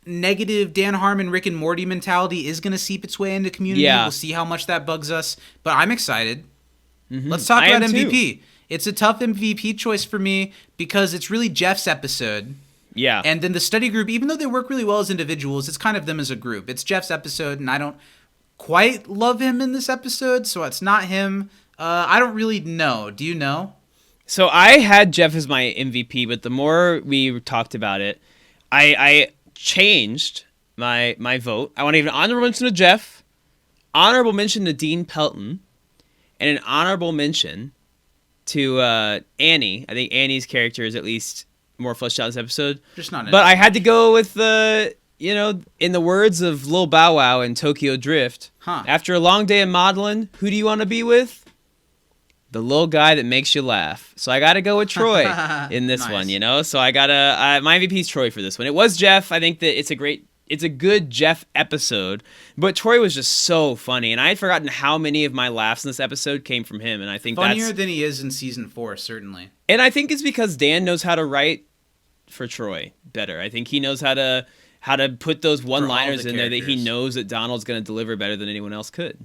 negative Dan Harmon, Rick and Morty mentality is going to seep its way into Community. Yeah. We'll see how much that bugs us, but I'm excited. Let's talk about MVP. It's a tough MVP choice for me because it's really Jeff's episode. Yeah. And then the study group, even though they work really well as individuals, it's kind of them as a group. It's Jeff's episode, and I don't quite love him in this episode, so it's not him. I don't really know. Do you know? So I had Jeff as my MVP, but the more we talked about it, I changed my vote. I want to give an honorable mention to Jeff, honorable mention to Dean Pelton, and an honorable mention to Annie. I think Annie's character is at least more fleshed out in this episode. Just not. But I had to go with the, in the words of Lil Bow Wow in Tokyo Drift, after a long day of modeling, who do you want to be with? The little guy that makes you laugh. So I got to go with Troy in this one, So I got to, my MVP is Troy for this one. It was Jeff. I think that it's a good Jeff episode, but Troy was just so funny, and I had forgotten how many of my laughs in this episode came from him, and I think funnier than he is in season 4, certainly. And I think it's because Dan knows how to write for Troy better. I think he knows how to put those one-liners in there that he knows that Donald's going to deliver better than anyone else could.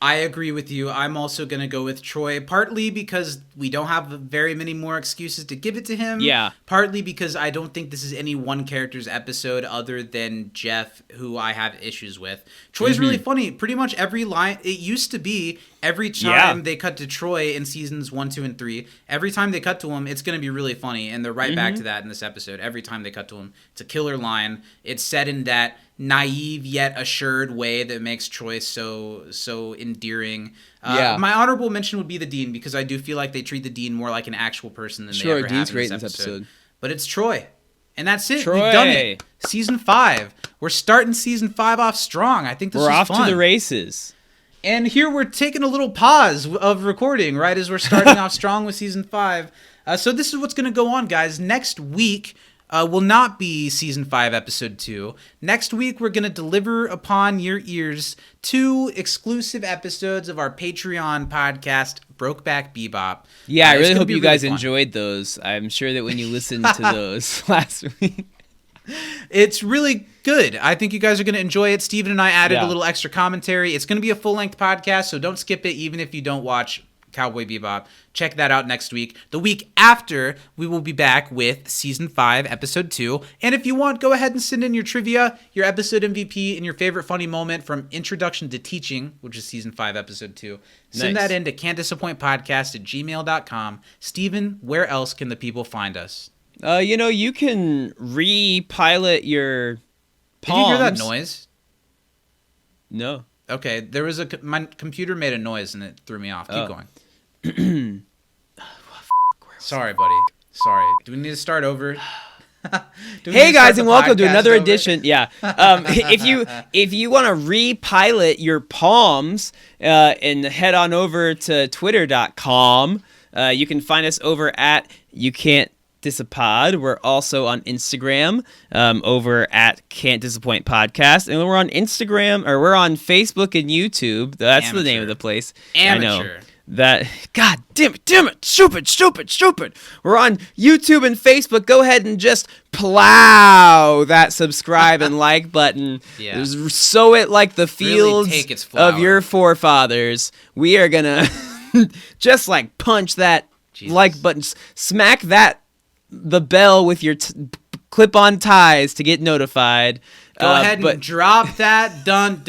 I agree with you. I'm also going to go with Troy, partly because we don't have very many more excuses to give it to him. Yeah. Partly because I don't think this is any one character's episode other than Jeff, who I have issues with. Troy's really funny. Pretty much every line, it used to be every time they cut to Troy in seasons 1, 2, and 3, every time they cut to him, it's going to be really funny. And they're right back to that in this episode. Every time they cut to him, it's a killer line. It's said in that naive yet assured way that makes Troy so endearing. My honorable mention would be the Dean, because I do feel like they treat the Dean more like an actual person than they ever Dean's have great in this episode. episode. But it's Troy. And that's it. Troy. We've done it. Season 5. We're starting season 5 off strong. I think this is fun. We're off to the races. And here we're taking a little pause of recording right as we're starting off strong with season 5. So this is what's going to go on, guys. Next week will not be season 5, episode 2. Next week, we're going to deliver upon your ears 2 exclusive episodes of our Patreon podcast, Brokeback Bebop. Yeah, I really hope you guys fun. enjoyed those. I'm sure that when you listened to those last week. It's really good. I think you guys are going to enjoy it. Steven and I added a little extra commentary. It's going to be a full-length podcast, so don't skip it even if you don't watch Cowboy Bebop. Check that out next week. The week after, we will be back with Season 5, Episode 2. And if you want, go ahead and send in your trivia, your episode MVP, and your favorite funny moment from Introduction to Teaching, which is Season 5, Episode 2. Send that in to can'tdisappointpodcast@gmail.com. Steven, where else can the people find us? You can repilot your palms. Did you hear that noise? No. Okay, my computer made a noise and it threw me off. Keep going. Sorry, buddy. Sorry. Do we need to start over? Hey guys, and welcome to another edition. Yeah. If you want to repilot your palms and head on over to twitter.com, you can find us over at You Can't Disapod. We're also on Instagram over at Can't Disappoint Podcast. And we're on Instagram, or we're on Facebook and YouTube. That's the name of the place. Amateur. I know. That, God damn it, stupid. We're on YouTube and Facebook. Go ahead and just plow that subscribe and like button. Yeah. Sow it like the fields take its of your forefathers. We are gonna just like punch that like button, smack the bell with your clip-on ties to get notified. Go ahead and drop that dun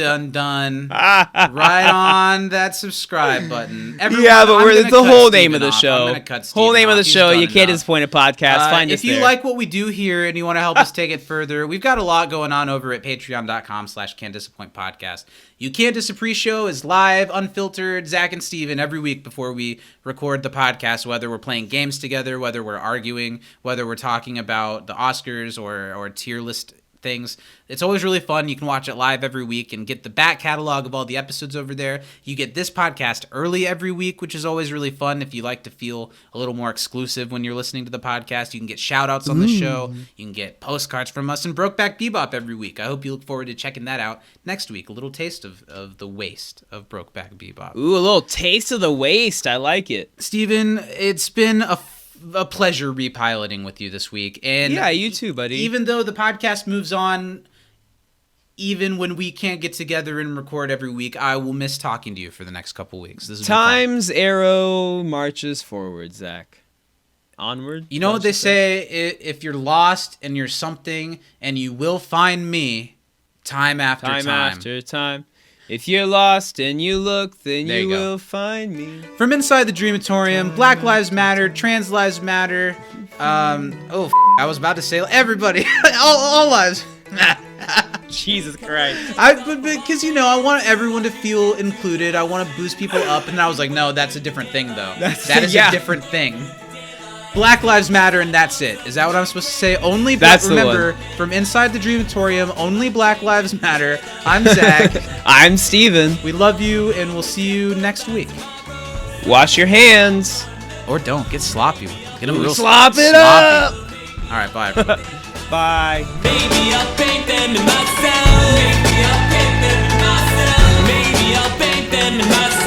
right on that subscribe button. Everyone, but it's the whole name of the show. I'm gonna cut Steven whole name of the off. He's show. done You Can't enough. Disappoint a Podcast. Find us if you there. like what we do here and you want to help us take it further, we've got a lot going on over at patreon.com/Can't Disappoint Podcast. You Can't Disagree show is live, unfiltered, Zach and Steven every week before we record the podcast, whether we're playing games together, whether we're arguing, whether we're talking about the Oscars or tier list things. It's always really fun. You can watch it live every week and get the back catalog of all the episodes over there. You get this podcast early every week, which is always really fun. If you like to feel a little more exclusive when you're listening to the podcast, you can get shout outs on the show. You can get postcards from us and Brokeback Bebop every week. I hope you look forward to checking that out next week. A little taste of the waste of Brokeback Bebop. Ooh, a little taste of the waste. I like it. Steven, it's been a pleasure repiloting with you this week. And yeah, you too, buddy. Even though the podcast moves on, even when we can't get together and record every week, I will miss talking to you for the next couple weeks. This Time's arrow marches forward, Zach. Onward. You know what they say? If you're lost and you're something, and you will find me time after time. Time after time. If you're lost and you look, then you will find me. From inside the Dreamatorium, Black Lives Matter, Trans Lives Matter. I was about to say everybody, all lives. Jesus Christ. Because I want everyone to feel included. I want to boost people up, and I was like, no, that's a different thing, though. That is a different thing. Black Lives Matter, and that's it. Is that what I'm supposed to say? Only remember, from inside the Dreamatorium, only Black Lives Matter. I'm Zach. I'm Steven. We love you, and we'll see you next week. Wash your hands. Or don't. Get sloppy with it. Get them real slop it sloppy. All right, bye, everybody. Bye. Maybe I'll paint them in myself. Maybe I'll paint them in myself. Maybe I'll paint them in myself.